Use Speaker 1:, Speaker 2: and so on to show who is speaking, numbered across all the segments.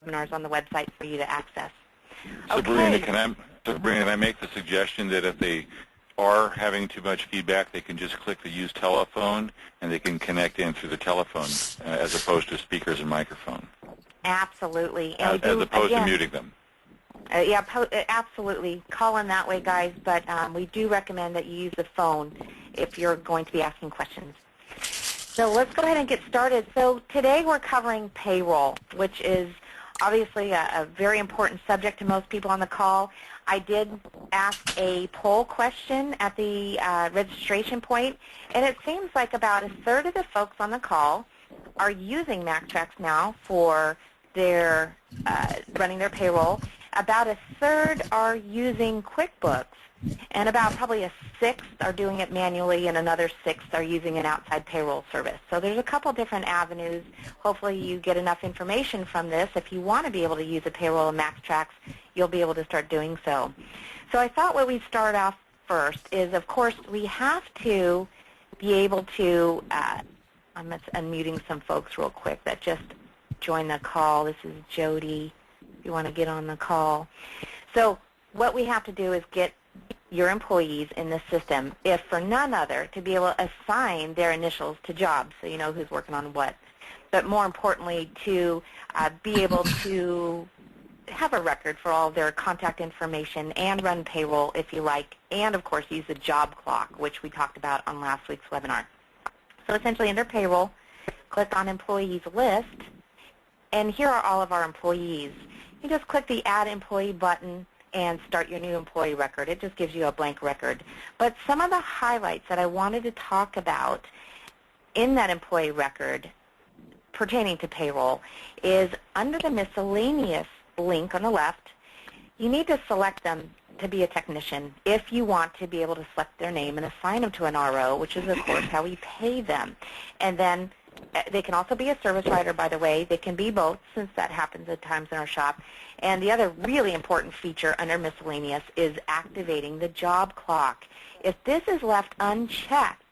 Speaker 1: webinars on the website for you to access.
Speaker 2: Sabrina, can I make the suggestion that if they are having too much feedback, they can just click the use telephone and they can connect in through the telephone as opposed to speakers and microphone?
Speaker 1: Absolutely.
Speaker 2: As opposed to muting them.
Speaker 1: Yeah, absolutely. Call in that way, guys, but we do recommend that you use the phone if you're going to be asking questions. So let's go ahead and get started. So today we're covering payroll, which is obviously a very important subject to most people on the call. I did ask a poll question at the registration point, and it seems like about a third of the folks on the call are using MaxxTraxx now for their running their payroll. About a third are using QuickBooks, and about probably a sixth are doing it manually, and another sixth are using an outside payroll service. So there's a couple different avenues. Hopefully you get enough information from this. If you want to be able to use a payroll in MaxxTraxx, you'll be able to start doing so. So I thought what we'd start off first is, of course, we have to be able to, I'm just unmuting some folks real quick that just joined the call. This is Jody. If you want to get on the call. So what we have to do is get your employees in the system, if for none other, to be able to assign their initials to jobs so you know who's working on what. But more importantly, to be able to have a record for all of their contact information and run payroll if you like, and of course use the job clock, which we talked about on last week's webinar. So essentially under payroll, click on employees list, and here are all of our employees. You just click the add employee button and start your new employee record. It just gives you a blank record. But some of the highlights that I wanted to talk about in that employee record pertaining to payroll is under the miscellaneous link on the left, you need to select them to be a technician if you want to be able to select their name and assign them to an RO, which is, of course, how we pay them. And then they can also be a service writer, by the way. They can be both, since that happens at times in our shop. And the other really important feature under miscellaneous is activating the job clock. If this is left unchecked,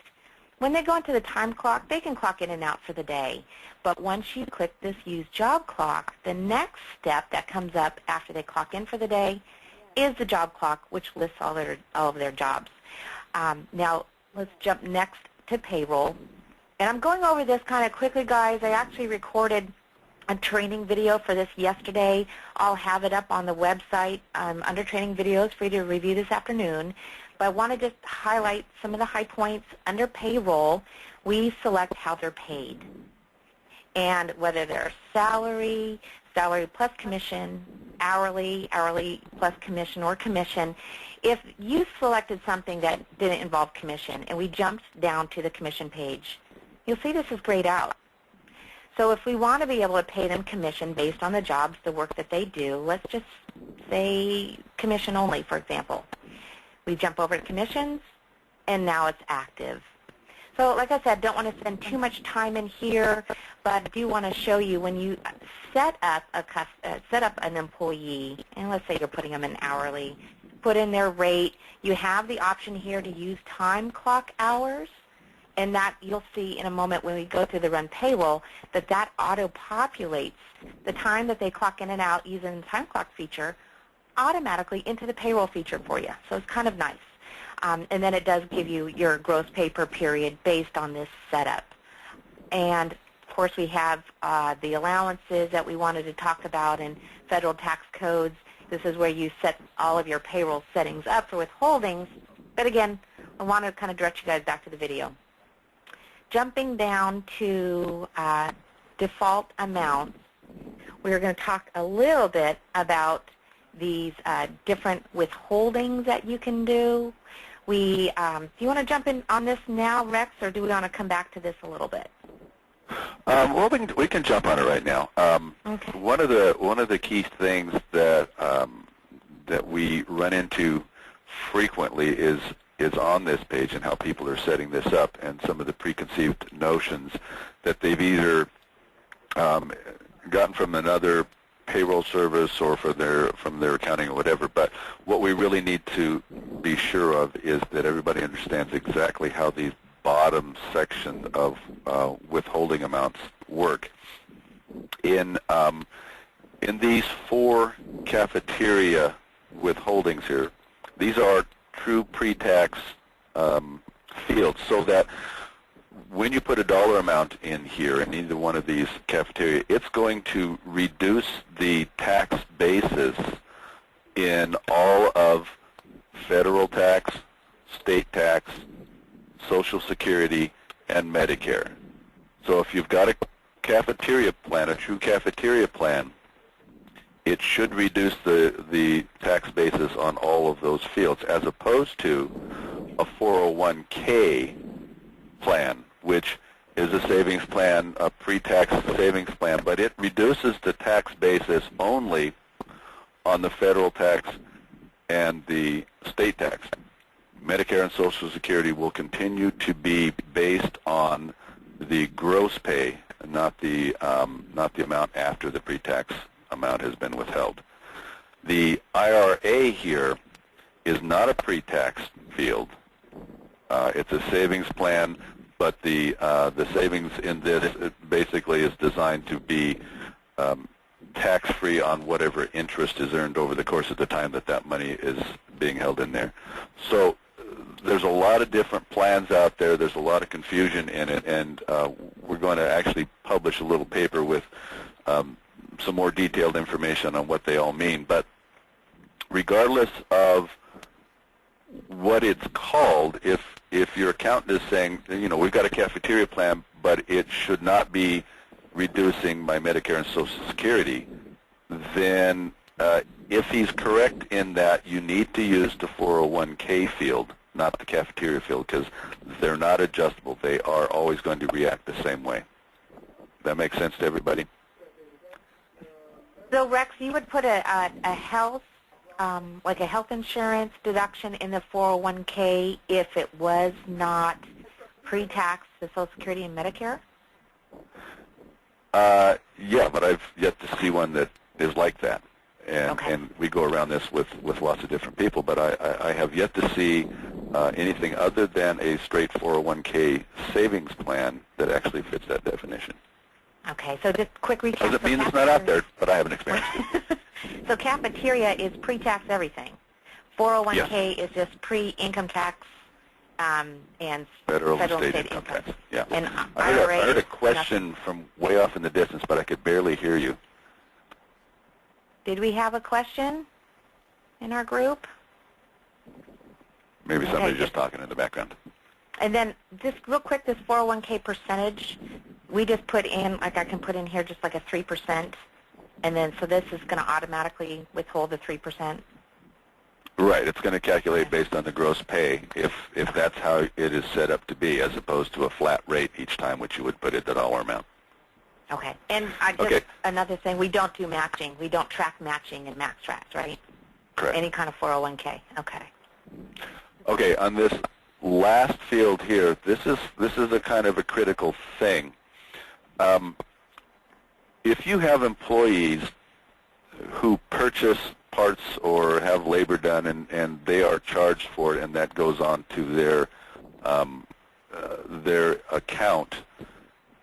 Speaker 1: when they go into the time clock, they can clock in and out for the day. But once you click this use job clock, the next step that comes up after they clock in for the day is the job clock, which lists all of their jobs. Now, let's jump next to payroll. And I'm going over this kind of quickly, guys. I actually recorded a training video for this yesterday. I'll have it up on the website under training videos for you to review this afternoon. But I want to just highlight some of the high points. Under payroll, we select how they're paid, and whether they're salary, salary plus commission, hourly, hourly plus commission, or commission. If you selected something that didn't involve commission and we jumped down to the commission page, you'll see this is grayed out. So if we want to be able to pay them commission based on the jobs, the work that they do, let's just say commission only, for example. We jump over to commissions, and now it's active. So like I said, don't want to spend too much time in here, but I do want to show you when you set up an employee, and let's say you're putting them in hourly, put in their rate. You have the option here to use time clock hours. And that you'll see in a moment when we go through the run payroll that auto-populates the time that they clock in and out using the time clock feature automatically into the payroll feature for you. So it's kind of nice. And then it does give you your gross pay per period based on this setup. And of course we have the allowances that we wanted to talk about in federal tax codes. This is where you set all of your payroll settings up for withholdings. But again, I want to kind of direct you guys back to the video. Jumping down to default amounts, we're going to talk a little bit about these different withholdings that you can do. Do you want to jump in on this now, Rex, or do we want to come back to this a little bit?
Speaker 3: Well, we can jump on it right now.
Speaker 1: Okay.
Speaker 3: One of the key things that that we run into frequently is on this page and how people are setting this up, and some of the preconceived notions that they've either gotten from another payroll service or from their accounting or whatever. But what we really need to be sure of is that everybody understands exactly how these bottom section of withholding amounts work. In in these 4 cafeteria withholdings here, these are true pre-tax fields, so that when you put a dollar amount in here in either one of these cafeteria, it's going to reduce the tax basis in all of federal tax, state tax, Social Security, and Medicare. So if you've got a cafeteria plan, a true cafeteria plan, it should reduce the tax basis on all of those fields, as opposed to a 401k plan, which is a savings plan, a pre-tax savings plan, but it reduces the tax basis only on the federal tax and the state tax. Medicare and Social Security will continue to be based on the gross pay, not the amount after the pre-tax amount has been withheld. The IRA here is not a pre-tax field. It's a savings plan, but the savings in this basically is designed to be tax-free on whatever interest is earned over the course of the time that money is being held in there. So there's a lot of different plans out there. There's a lot of confusion in it, and we're going to actually publish a little paper with some more detailed information on what they all mean. But regardless of what it's called, if your accountant is saying, you know, we've got a cafeteria plan, but it should not be reducing my Medicare and Social Security, then if he's correct in that, you need to use the 401k field, not the cafeteria field, because they're not adjustable. They are always going to react the same way. That makes sense to everybody?
Speaker 1: So, Rex, you would put a health, like a health insurance deduction in the 401k if it was not pre-tax to Social Security and Medicare?
Speaker 3: Yeah, but I've yet to see one that is like that. And,
Speaker 1: okay.
Speaker 3: And we go around this with lots of different people, but I have yet to see anything other than a straight 401k savings plan that actually fits that definition.
Speaker 1: Okay, so just quick recap.
Speaker 3: Doesn't mean it's not out there, but I haven't experienced it.
Speaker 1: So cafeteria is pre-tax everything. 401k is just pre-income tax and
Speaker 3: federal and state income tax. Yeah. And I heard a question from way off in the distance, but I could barely hear you.
Speaker 1: Did we have a question in our group?
Speaker 3: Maybe somebody's just talking in the background.
Speaker 1: And then just real quick, this 401k percentage, we just put in, like I can put in here just like a 3%, and then so this is going to automatically withhold the 3%?
Speaker 3: Right. It's going to calculate based on the gross pay if that's how it is set up to be, as opposed to a flat rate each time, which you would put at the dollar amount.
Speaker 1: Okay. And another thing, we don't do matching. We don't track matching in MaxxTraxx, right?
Speaker 3: Correct.
Speaker 1: Any kind of 401k. Okay.
Speaker 3: Okay. On this last field here, this is a kind of a critical thing. If you have employees who purchase parts or have labor done and they are charged for it, and that goes on to their account,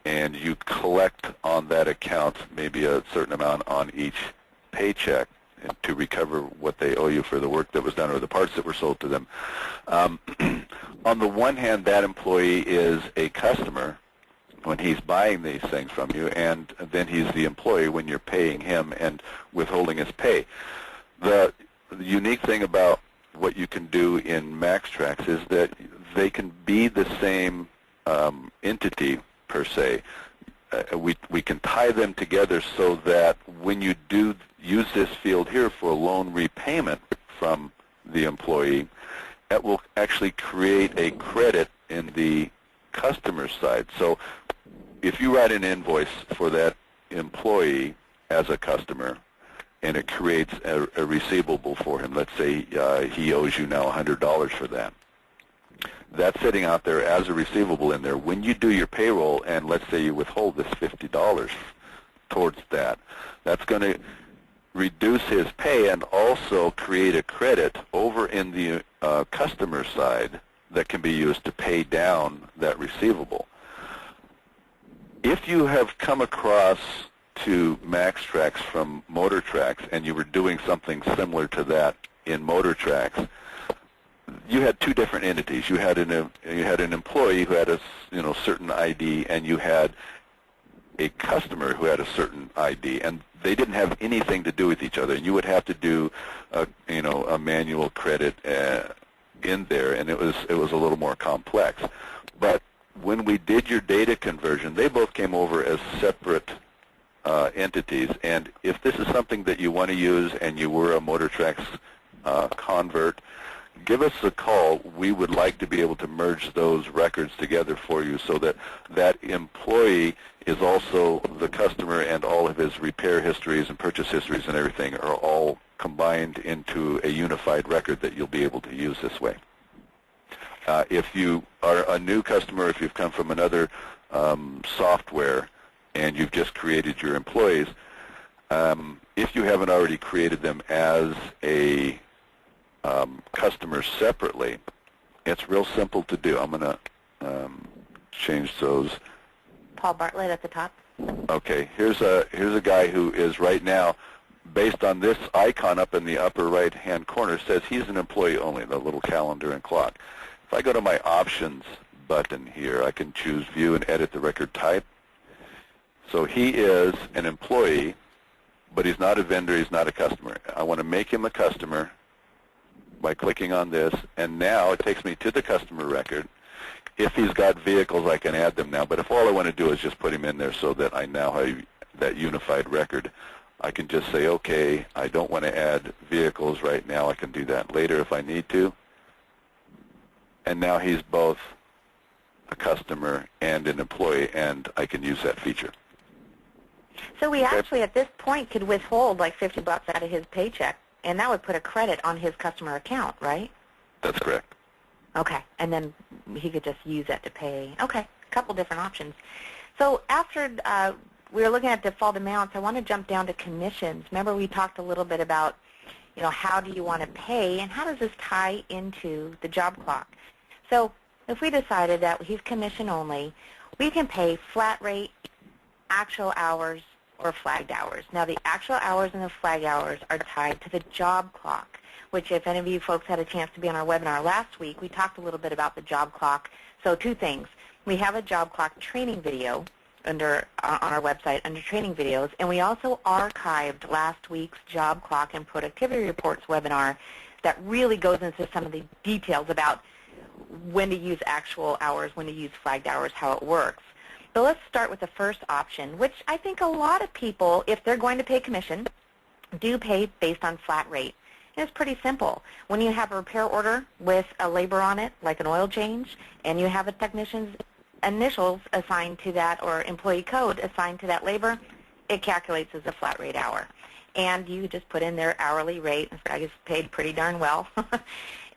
Speaker 3: and you collect on that account maybe a certain amount on each paycheck to recover what they owe you for the work that was done or the parts that were sold to them. On the one hand, that employee is a customer when he's buying these things from you, and then he's the employee when you're paying him and withholding his pay. The unique thing about what you can do in MaxxTraxx is that they can be the same entity per se. We can tie them together so that when you do use this field here for a loan repayment from the employee, that will actually create a credit in the customer side. So if you write an invoice for that employee as a customer, and it creates a receivable for him, let's say he owes you now $100 for that. That's sitting out there as a receivable in there. When you do your payroll, and let's say you withhold this $50 towards that, that's going to reduce his pay and also create a credit over in the customer side that can be used to pay down that receivable. If you have come across to MaxxTraxx from MotorTraxx and you were doing something similar to that in MotorTraxx, you had two different entities. You had an employee who had a certain ID, and you had a customer who had a certain ID, and they didn't have anything to do with each other. You would have to do a manual credit in there, and it was a little more complex. But when we did your data conversion, they both came over as separate entities. And if this is something that you want to use and you were a MotorTraxx convert, give us a call. We would like to be able to merge those records together for you so that that employee is also the customer, and all of his repair histories and purchase histories and everything are all combined into a unified record that you'll be able to use this way. If you are a new customer, if you've come from another software and you've just created your employees, if you haven't already created them as a customer separately, it's real simple to do. I'm going to change those.
Speaker 1: Paul Bartlett at the top.
Speaker 3: Okay, here's a guy who is right now, based on this icon up in the upper right-hand corner, says he's an employee only, the little calendar and clock. If I go to my options button here, I can choose view and edit the record type. So he is an employee, but he's not a vendor, he's not a customer. I want to make him a customer by clicking on this, and now it takes me to the customer record. If he's got vehicles, I can add them now, but if all I want to do is just put him in there so that I now have that unified record, I can just say, okay, I don't want to add vehicles right now. I can do that later if I need to. And now he's both a customer and an employee, and I can use that feature.
Speaker 1: So we actually, at this point, could withhold like $50 out of his paycheck, and that would put a credit on his customer account, right?
Speaker 3: That's correct.
Speaker 1: Okay, and then he could just use that to pay. Okay, a couple different options. So after we were looking at default amounts, I want to jump down to commissions. Remember we talked a little bit about, how do you want to pay, and how does this tie into the job clock? So if we decided that he's commission only, we can pay flat rate, actual hours, or flagged hours. Now the actual hours and the flagged hours are tied to the job clock, which if any of you folks had a chance to be on our webinar last week, we talked a little bit about the job clock. So two things. We have a job clock training video on our website under training videos, and we also archived last week's job clock and productivity reports webinar that really goes into some of the details about when to use actual hours, when to use flagged hours, how it works. So let's start with the first option, which I think a lot of people, if they're going to pay commission, do pay based on flat rate. And it's pretty simple. When you have a repair order with a labor on it, like an oil change, and you have a technician's initials assigned to that or employee code assigned to that labor, it calculates as a flat rate hour. And you just put in their hourly rate. This guy gets paid pretty darn well.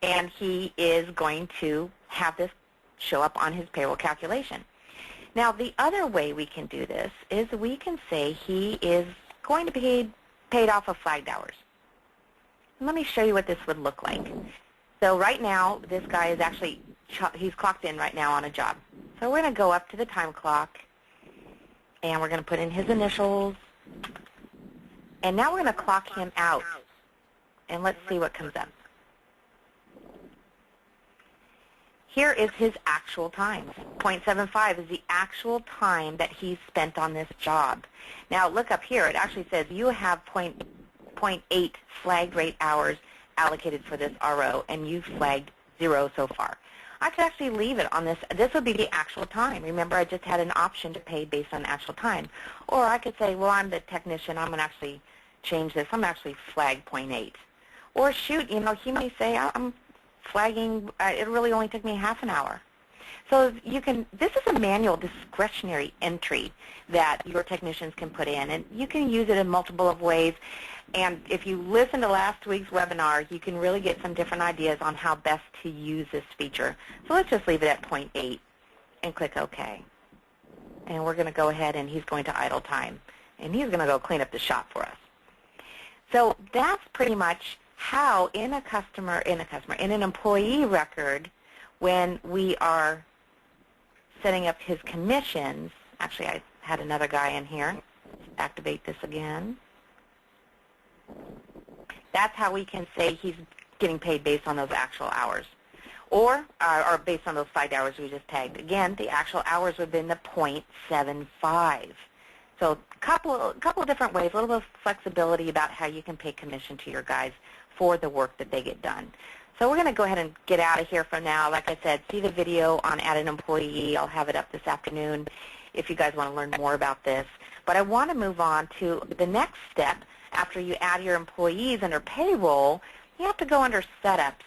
Speaker 1: And he is going to have this show up on his payroll calculation. Now, the other way we can do this is we can say he is going to be paid off of flagged hours. And let me show you what this would look like. So right now, this guy is actually, he's clocked in right now on a job. So we're going to go up to the time clock, and we're going to put in his initials. And now we're going to clock him out. And let's see what comes up. Here is his actual time. 0.75 is the actual time that he spent on this job. Now look up here. It actually says you have 0.8 flagged rate hours allocated for this RO, and you've flagged 0 so far. I could actually leave it on this. This would be the actual time. Remember, I just had an option to pay based on actual time. Or I could say, well, I'm the technician. I'm going to actually change this. I'm actually flagged 0.8. Or shoot, he may say, I'm flagging, it really only took me half an hour. So you can, this is a manual discretionary entry that your technicians can put in, and you can use it in multiple of ways. And if you listen to last week's webinar, you can really get some different ideas on how best to use this feature. So let's just leave it at 0.8 and click OK. And we're going to go ahead, and he's going to idle time. And he's going to go clean up the shop for us. So that's pretty much how in an employee record, when we are setting up his commissions, actually I had another guy in here, activate this again. That's how we can say he's getting paid based on those actual hours, or based on those 5 hours we just tagged. Again, the actual hours would have been the .75. So a couple of different ways, a little bit of flexibility about how you can pay commission to your guys for the work that they get done. So we're going to go ahead and get out of here for now. Like I said, see the video on Add an Employee. I'll have it up this afternoon if you guys want to learn more about this. But I want to move on to the next step. After you add your employees under payroll, you have to go under setups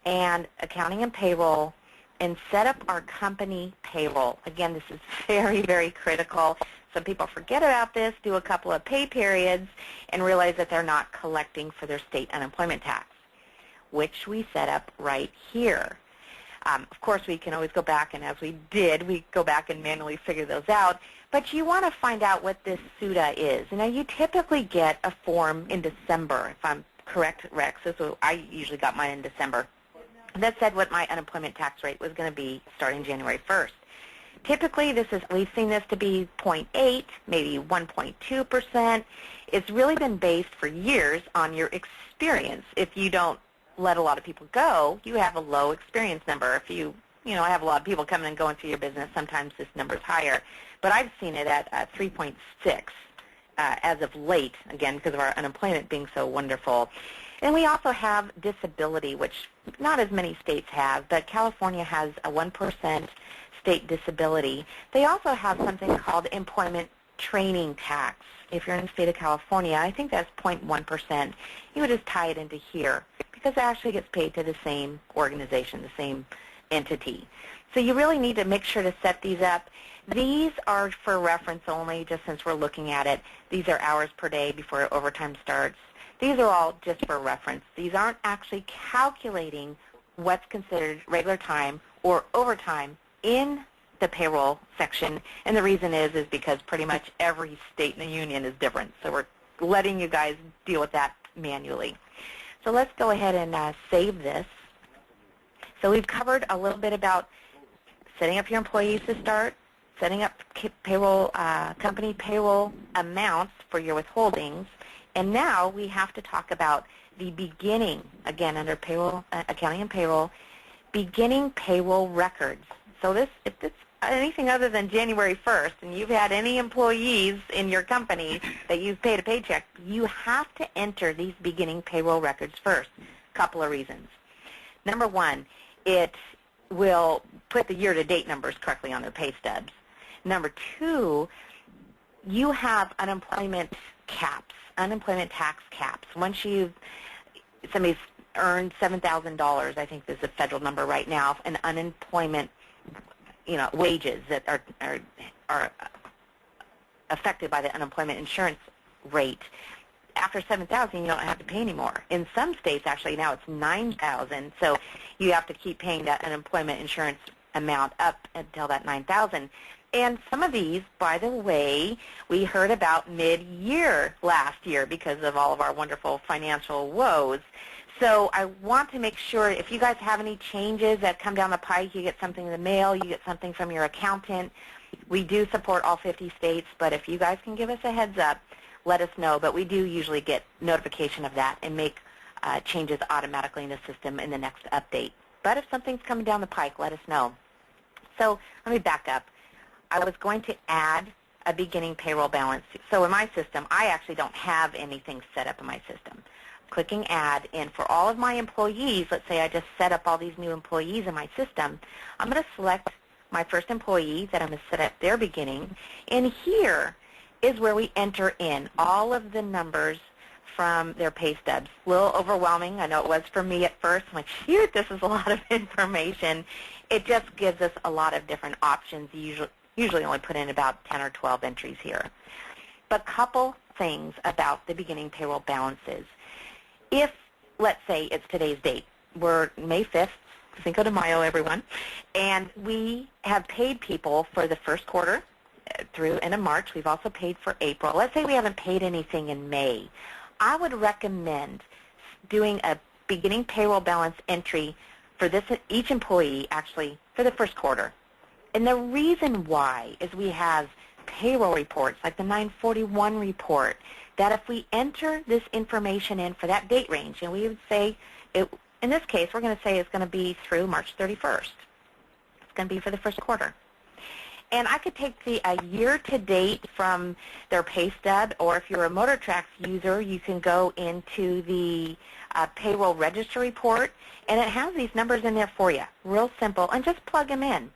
Speaker 1: and accounting and payroll and set up our company payroll. Again, this is very, very critical. Some people forget about this, do a couple of pay periods, and realize that they're not collecting for their state unemployment tax, which we set up right here. Of course, we can always go back, and as we did, we go back and manually figure those out. But you want to find out what this SUTA is. Now, you typically get a form in December, if I'm correct, Rex. So I usually got mine in December. That said what my unemployment tax rate was going to be starting January 1st. Typically, we've seen this to be 0.8, maybe 1.2%. It's really been based for years on your experience. If you don't let a lot of people go, you have a low experience number. If you have a lot of people coming and going through your business, sometimes this number is higher. But I've seen it at 3.6 as of late, again, because of our unemployment being so wonderful. And we also have disability, which not as many states have, but California has a 1% state disability. They also have something called employment training tax. If you're in the state of California, I think that's 0.1%. You would just tie it into here because it actually gets paid to the same organization, the same entity. So you really need to make sure to set these up. These are for reference only, just since we're looking at it. These are hours per day before overtime starts. These are all just for reference. These aren't actually calculating what's considered regular time or overtime in the payroll section, and the reason is because pretty much every state in the union is different. So we're letting you guys deal with that manually. So let's go ahead and save this. So we've covered a little bit about setting up your employees to start, setting up payroll, company payroll amounts for your withholdings, and now we have to talk about the beginning, again, under payroll, accounting and payroll, beginning payroll records. So if it's anything other than January 1st and you've had any employees in your company that you've paid a paycheck, you have to enter these beginning payroll records first. A couple of reasons. Number one, it will put the year-to-date numbers correctly on their pay stubs. Number two, you have unemployment caps, unemployment tax caps. Once somebody's earned $7,000, I think there's a federal number right now, in unemployment wages that are affected by the unemployment insurance rate. After $7,000, you don't have to pay anymore. In some states, actually, now it's $9,000, so you have to keep paying that unemployment insurance amount up until that $9,000. And some of these, by the way, we heard about mid-year last year because of all of our wonderful financial woes. So I want to make sure if you guys have any changes that come down the pike, you get something in the mail, you get something from your accountant. We do support all 50 states, but if you guys can give us a heads up, let us know. But we do usually get notification of that and make changes automatically in the system in the next update. But if something's coming down the pike, let us know. So let me back up. I was going to add a beginning payroll balance. So in my system, I actually don't have anything set up in my system. Clicking add, and for all of my employees, let's say I just set up all these new employees in my system, I'm going to select my first employee that I'm going to set up their beginning, and here is where we enter in all of the numbers from their pay stubs. A little overwhelming. I know it was for me at first. I'm like, shoot, this is a lot of information. It just gives us a lot of different options. Usually only put in about 10 or 12 entries here. But a couple things about the beginning payroll balances. If, let's say, it's today's date, we're May 5th, Cinco de Mayo, everyone, and we have paid people for the first quarter through end of March. We've also paid for April. Let's say we haven't paid anything in May. I would recommend doing a beginning payroll balance entry for each employee, actually, for the first quarter. And the reason why is we have payroll reports, like the 941 report, that if we enter this information in for that date range, and we would say, in this case, we're going to say it's going to be through March 31st. It's going to be for the first quarter. And I could take a year-to-date from their pay stub, or if you're a MaxxTraxx user, you can go into the payroll register report, and it has these numbers in there for you. Real simple, and just plug them in.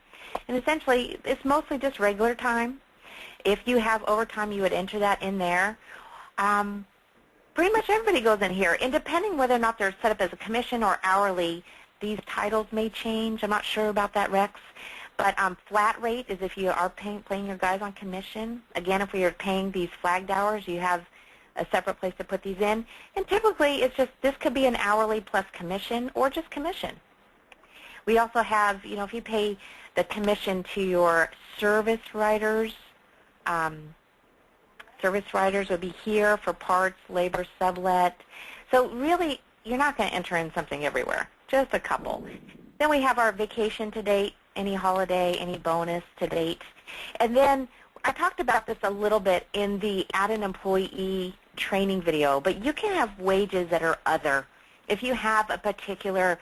Speaker 1: And essentially, it's mostly just regular time. If you have overtime, you would enter that in there. Pretty much everybody goes in here, and depending whether or not they're set up as a commission or hourly, these titles may change. I'm not sure about that, Rex. But flat rate is if you are paying your guys on commission. Again, if we are paying these flagged hours, you have a separate place to put these in. And typically, it's just, this could be an hourly plus commission or just commission. We also have, if you pay the commission to your service writers would be here for parts, labor, sublet. So really, you're not going to enter in something everywhere, just a couple. Then we have our vacation to date, any holiday, any bonus to date. And then I talked about this a little bit in the Add an Employee training video, but you can have wages that are other. If you have a particular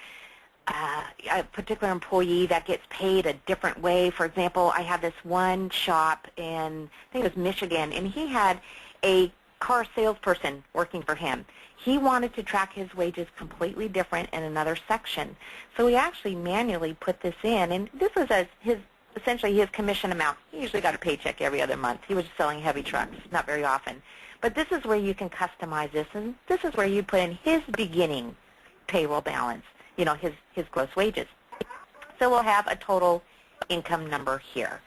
Speaker 1: employee that gets paid a different way, for example, I have this one shop in, I think it was Michigan, and he had a car salesperson working for him. He wanted to track his wages completely different in another section. So we actually manually put this in, and this was essentially his commission amount. He usually got a paycheck every other month. He was selling heavy trucks, not very often. But this is where you can customize this, and this is where you put in his beginning payroll balance, his gross wages. So we'll have a total income number here.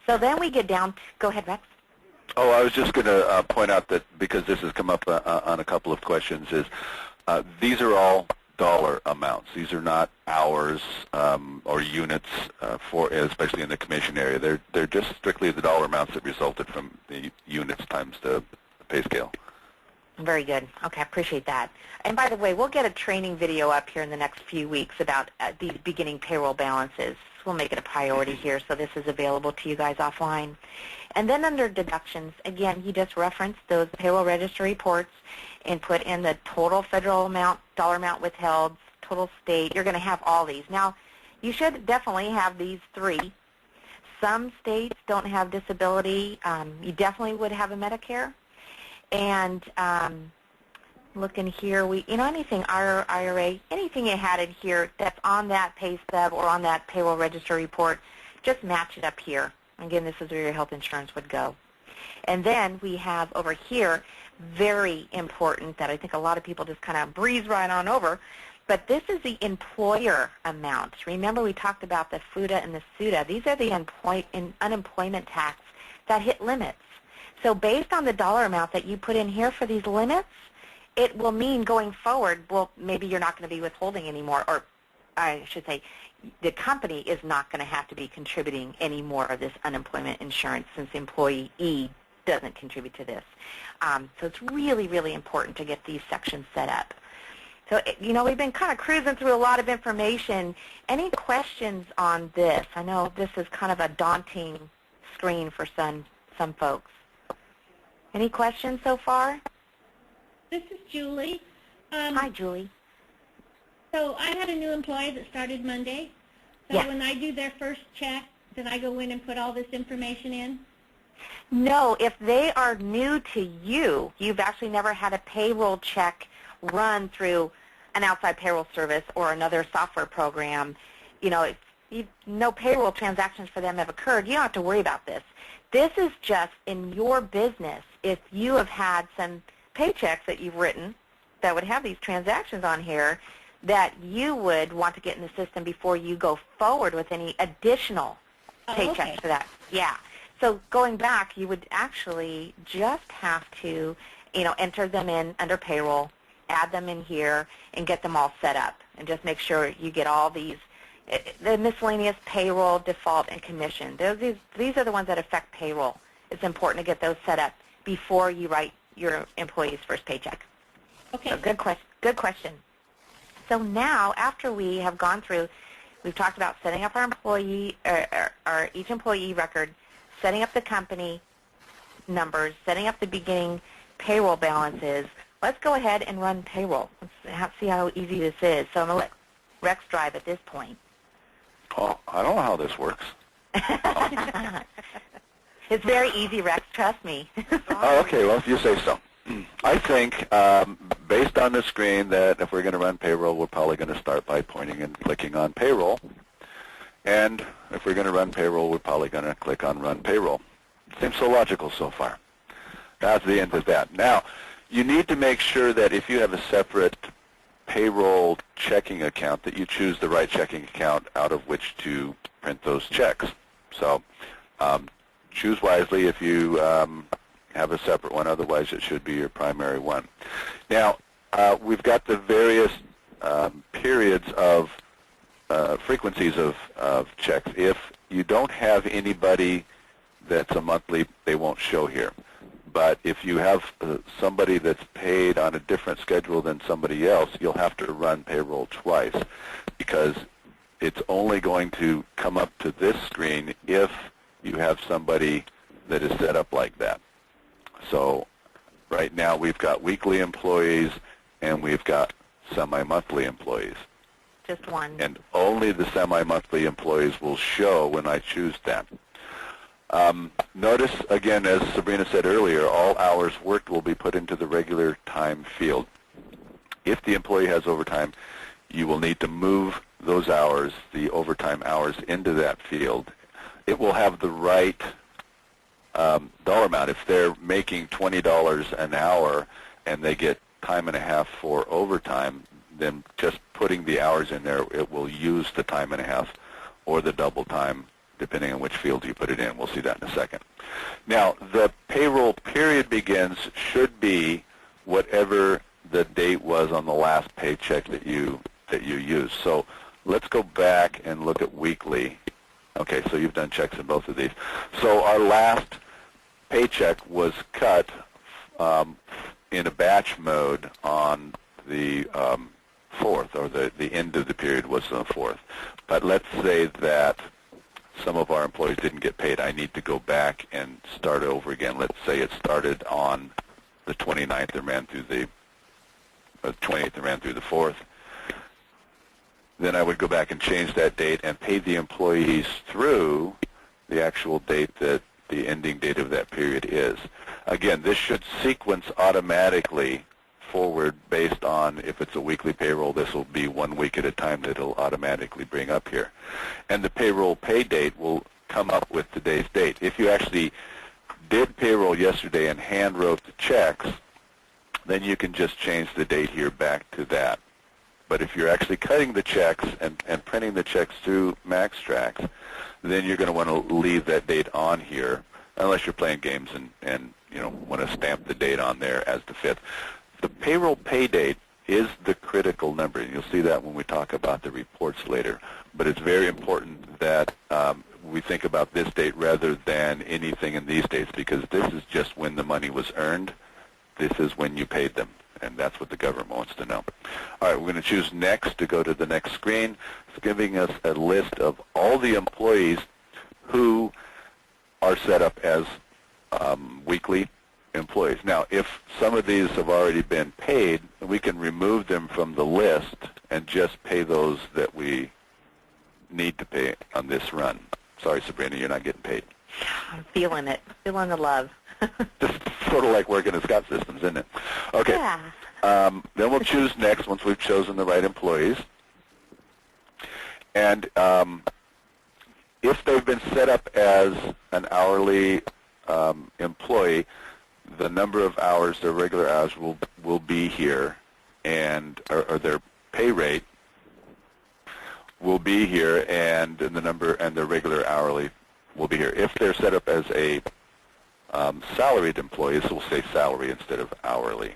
Speaker 1: So then we get down to, go ahead, Rex.
Speaker 3: Oh, I was just going to point out that because this has come up on a couple of questions, is these are all dollar amounts. These are not hours or units especially in the commission area. They're just strictly the dollar amounts that resulted from the units times the pay scale.
Speaker 1: Very good. Okay, I appreciate that. And by the way, we'll get a training video up here in the next few weeks about these beginning payroll balances. We'll make it a priority here, so this is available to you guys offline. And then under deductions, again, you just reference those payroll register reports and put in the total federal amount, dollar amount withheld, total state. You're going to have all these. Now, you should definitely have these three. Some states don't have disability. You definitely would have a Medicare. And looking here, anything IRA, anything you had in here that's on that pay stub or on that payroll register report, just match it up here. Again, this is where your health insurance would go. And then we have over here, very important that I think a lot of people just kind of breeze right on over, but this is the employer amount. Remember we talked about the FUTA and the SUTA. These are the unemployment tax that hit limits. So based on the dollar amount that you put in here for these limits, it will mean going forward, well, maybe you're not going to be withholding anymore, or I should say the company is not going to have to be contributing any more of this unemployment insurance since the employee doesn't contribute to this. So it's really, really important to get these sections set up. So, we've been kind of cruising through a lot of information. Any questions on this? I know this is kind of a daunting screen for some folks. Any questions so far?
Speaker 4: This is Julie.
Speaker 1: Hi, Julie.
Speaker 4: So I had a new employee that started Monday. So when I do their first check, then I go in and put all this information in?
Speaker 1: No, if they are new to you, you've actually never had a payroll check run through an outside payroll service or another software program, if no payroll transactions for them have occurred, you don't have to worry about this. This is just in your business. If you have had some paychecks that you've written that would have these transactions on here, that you would want to get in the system before you go forward with any additional paychecks for that. Yeah. So going back, you would actually just have to, enter them in under payroll, add them in here, and get them all set up. And just make sure you get all these, the miscellaneous payroll, default, and commission. These are the ones that affect payroll. It's important to get those set up before you write your employee's first paycheck.
Speaker 4: Okay.
Speaker 1: So good question. So now, after we have gone through, we've talked about setting up our employee, our each employee record, setting up the company, numbers, setting up the beginning payroll balances, let's go ahead and run payroll. Let's see how easy this is. So I'm going to let Rex drive at this point.
Speaker 3: Oh, I don't know how this works.
Speaker 1: It's very easy, Rex. Trust me.
Speaker 3: Oh, okay. Well, if you say so. I think, based on the screen, that if we're going to run payroll, we're probably going to start by pointing and clicking on payroll. And if we're going to run payroll, we're probably going to click on run payroll. Seems so logical so far. That's the end of that. Now, you need to make sure that if you have a separate payroll checking account, that you choose the right checking account out of which to print those checks. So choose wisely if you have a separate one. Otherwise, it should be your primary one. Now, we've got the various periods of frequencies of checks. If you don't have anybody that's a monthly, they won't show here. But if you have somebody that's paid on a different schedule than somebody else, you'll have to run payroll twice, because it's only going to come up to this screen if you have somebody that is set up like that. So right now we've got weekly employees and we've got semi-monthly employees.
Speaker 1: Just one.
Speaker 3: And only the semi-monthly employees will show when I choose that. Notice, again, as Sabrina said earlier, all hours worked will be put into the regular time field. If the employee has overtime, you will need to move those hours, the overtime hours, into that field. It will have the right dollar amount. If they're making $20 an hour and they get time and a half for overtime, then just putting the hours in there, it will use the time and a half or the double time, depending on which field you put it in. We'll see that in a second. Now, the payroll period begins should be whatever the date was on the last paycheck that you used. So let's go back and look at weekly. Okay, so you've done checks in both of these. So our last paycheck was cut in a batch mode on the 4th, or the end of the period was on the 4th. But let's say that some of our employees didn't get paid. I need to go back and start over again. Let's say it started on the 29th and ran through the 28th and ran through the 4th. Then I would go back and change that date and pay the employees through the actual date that the ending date of that period is. Again, this should sequence automatically forward based on, if it's a weekly payroll, this will be 1 week at a time that it'll automatically bring up here. And the payroll pay date will come up with today's date. If you actually did payroll yesterday and hand wrote the checks, then you can just change the date here back to that. But if you're actually cutting the checks and printing the checks through MaxxTraxx, then you're going to want to leave that date on here, unless you're playing games and you know, want to stamp the date on there as the 5th. The payroll pay date is the critical number, and you'll see that when we talk about the reports later. But it's very important that we think about this date rather than anything in these dates, because this is just when the money was earned. This is when you paid them, and that's what the government wants to know. All right, we're going to choose Next to go to the next screen. It's giving us a list of all the employees who are set up as weekly employees. Now, if some of these have already been paid, we can remove them from the list and just pay those that we need to pay on this run. Sorry, Sabrina, you're not getting paid.
Speaker 1: I'm feeling it, feeling the love.
Speaker 3: Just sort of like working at Scott Systems, isn't it? Okay.
Speaker 1: Yeah.
Speaker 3: Then we'll choose Next once we've chosen the right employees. And if they've been set up as an hourly employee, the number of hours, their regular hours, will be here, and or their pay rate will be here, and the number and their regular hourly will be here. If they're set up as a salaried employee, so we'll say salary instead of hourly.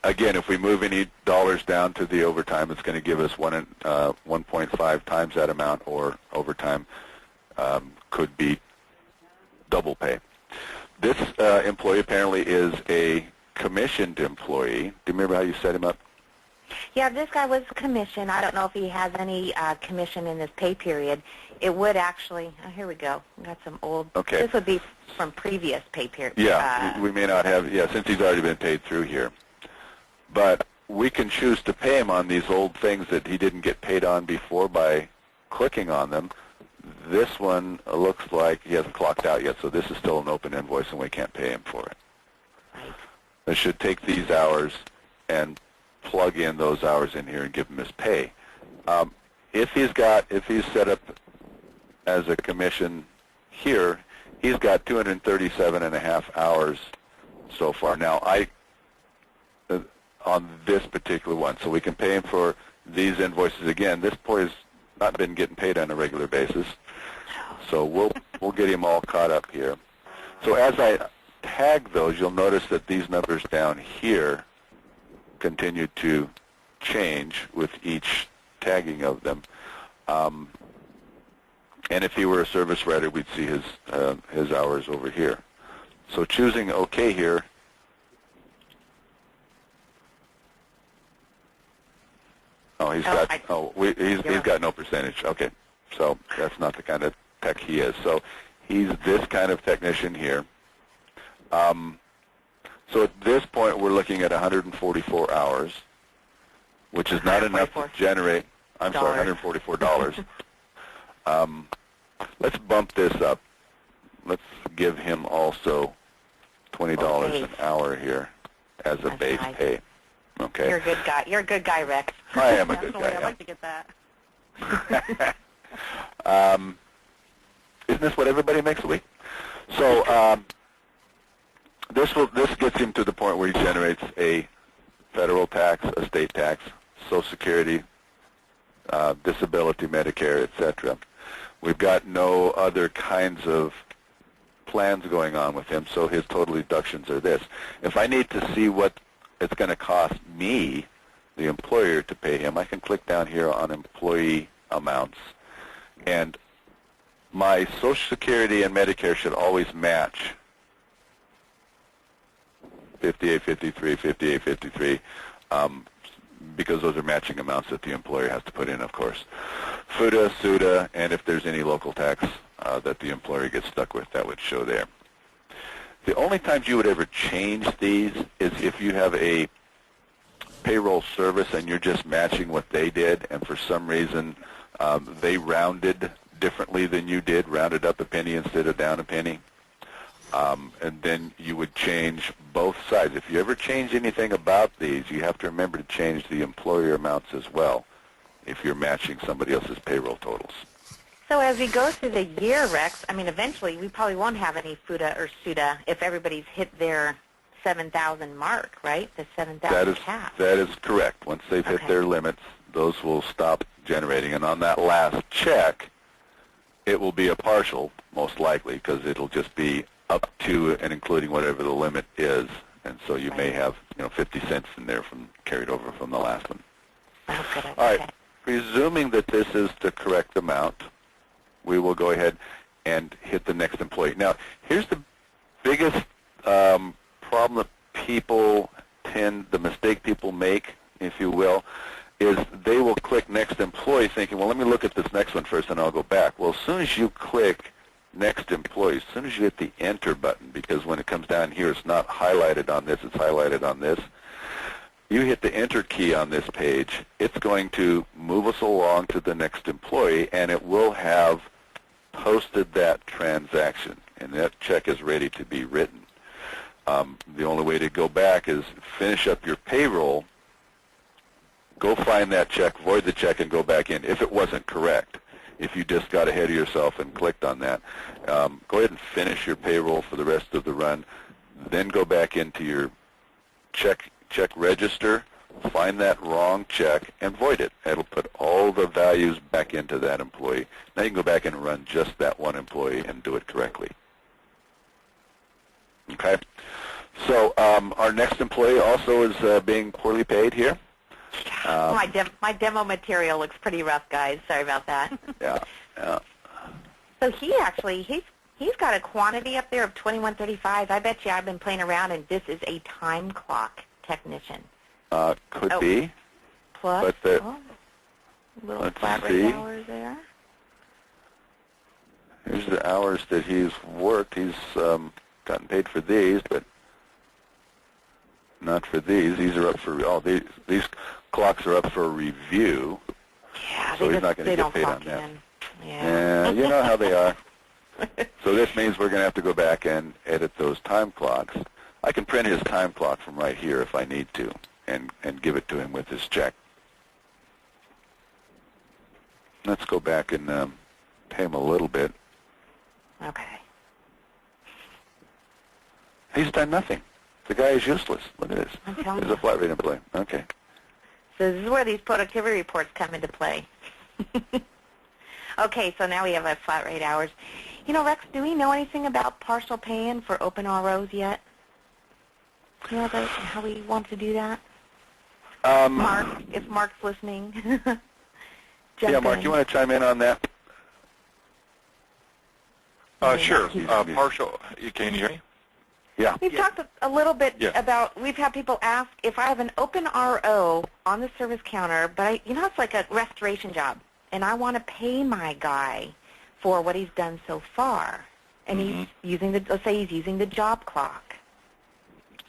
Speaker 3: Again, if we move any dollars down to the overtime, it's going to give us 1.5 times that amount, or overtime could be double pay. This employee apparently is a commissioned employee. Do you remember how you set him up?
Speaker 1: Yeah, this guy was commissioned. I don't know if he has any commission in this pay period. It would actually, oh, here we go. We got some old,
Speaker 3: Okay.
Speaker 1: This would be from previous pay period.
Speaker 3: Yeah, we may not have, since he's already been paid through here. But we can choose to pay him on these old things that he didn't get paid on before by clicking on them. This one looks like he hasn't clocked out yet, so this is still an open invoice and we can't pay him for it.
Speaker 1: Right.
Speaker 3: I should take these hours and plug in those hours in here and give him his pay. If he's set up as a commission here, he's got 237.5 hours so far. Now, on this particular one, so we can pay him for these invoices again. This boy has not been getting paid on a regular basis, so we'll get him all caught up here. So as I tag those, you'll notice that these numbers down here continue to change with each tagging of them. And if he were a service writer, we'd see his hours over here. So choosing OK here, he's got no percentage. Okay, so that's not the kind of tech he is. So he's this kind of technician here. So at this point, we're looking at 144 hours, which is not enough to generate. I'm sorry, $144. Let's bump this up. Let's give him also $20 an hour here as a base pay. Okay.
Speaker 1: You're a good guy. You're a good guy, Rex.
Speaker 3: I am a good guy.
Speaker 1: I'd like to get that.
Speaker 3: Isn't this what everybody makes a week? So this gets him to the point where he generates a federal tax, a state tax, Social Security, disability, Medicare, etc. We've got no other kinds of plans going on with him, so his total deductions are this. If I need to see what it's going to cost me, the employer, to pay him, I can click down here on employee amounts, and my Social Security and Medicare should always match 5853, 5853, because those are matching amounts that the employer has to put in, of course. FUTA, SUTA, and if there's any local tax that the employer gets stuck with, that would show there. The only times you would ever change these is if you have a payroll service and you're just matching what they did, and for some reason they rounded differently than you did, rounded up a penny instead of down a penny. And then you would change both sides. If you ever change anything about these, you have to remember to change the employer amounts as well if you're matching somebody else's payroll totals.
Speaker 1: So as we go through the year, Rex, I mean, eventually we probably won't have any FUTA or SUTA if everybody's hit their 7,000 mark, right? The 7,000 cap.
Speaker 3: That is correct. Once they've hit their limits, those will stop generating. And on that last check, it will be a partial, most likely, because it'll just be up to and including whatever the limit is. And so you may have 50 cents in there carried over from the last one.
Speaker 1: Oh, good.
Speaker 3: All right. Presuming that this is the correct amount, we will go ahead and hit the next employee. Now, here's the biggest problem that the mistake people make, if you will, is they will click next employee thinking, well, let me look at this next one first and I'll go back. Well, as soon as you click next employee, as soon as you hit the enter button, because when it comes down here, it's not highlighted on this, it's highlighted on this. You hit the enter key on this page, it's going to move us along to the next employee, and it will have posted that transaction, and that check is ready to be written. The only way to go back is finish up your payroll, go find that check, void the check, and go back in if it wasn't correct. If you just got ahead of yourself and clicked on that, go ahead and finish your payroll for the rest of the run, then go back into your check register, find that wrong check, and void it. It'll put all the values back into that employee. Now you can go back and run just that one employee and do it correctly. Okay? So our next employee also is being poorly paid here.
Speaker 1: My demo material looks pretty rough, guys. Sorry about that.
Speaker 3: Yeah.
Speaker 1: So he's got a quantity up there of 2135. I bet you I've been playing around, and this is a time clock technician.
Speaker 3: Could be.
Speaker 1: plus.
Speaker 3: But the,
Speaker 1: little flat rate hours there.
Speaker 3: Here's the hours that he's worked. He's gotten paid for these, but not for these. These are up for, these clocks are up for review.
Speaker 1: Yeah,
Speaker 3: so he's not going to get paid on that. Yeah, you know how they are. So this means we're going to have to go back and edit those time clocks. I can print his time clock from right here if I need to and give it to him with his check. Let's go back and pay him a little bit.
Speaker 1: Okay.
Speaker 3: He's done nothing. The guy is useless. Look at this.
Speaker 1: I'm telling
Speaker 3: There's
Speaker 1: you.
Speaker 3: a flat rate in play. Okay.
Speaker 1: So this is where these productivity reports come into play. Okay, so now we have our flat rate hours. You know, Rex, do we know anything about partial pay-in for open ROs yet? You know how we want to do that? Mark, if Mark's listening.
Speaker 3: Yeah, Mark, you want to chime in on that?
Speaker 2: Sure. Partial. Can you hear me?
Speaker 3: Yeah.
Speaker 1: We've talked a little bit about, we've had people ask if I have an open RO on the service counter, but it's like a restoration job, and I want to pay my guy for what he's done so far, and he's using let's say he's using the job clock.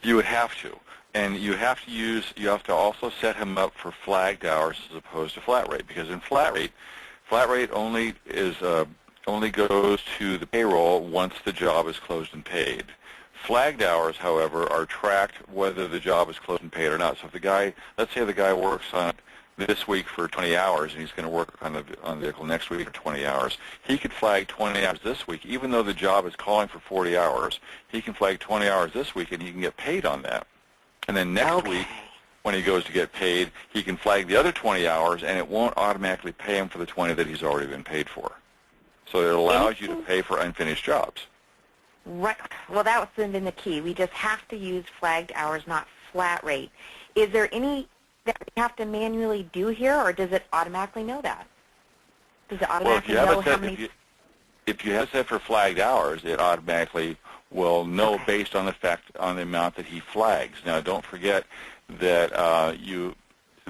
Speaker 2: You would have to. And you have to also set him up for flagged hours as opposed to flat rate, because in flat rate only goes to the payroll once the job is closed and paid. Flagged hours, however, are tracked whether the job is closed and paid or not. So if let's say the guy works on it this week for 20 hours and he's going to work on the vehicle next week for 20 hours, he could flag 20 hours this week. Even though the job is calling for 40 hours, he can flag 20 hours this week and he can get paid on that. And then next week, when he goes to get paid, he can flag the other 20 hours, and it won't automatically pay him for the 20 that he's already been paid for. So it allows you to pay for unfinished jobs.
Speaker 1: Right. Well, that was been the key. We just have to use flagged hours, not flat rate. Is there any that we have to manually do here, or does it automatically know that? Does it automatically know how many?
Speaker 2: If you have set for flagged hours, it automatically will know based on the amount that he flags. Now, don't forget that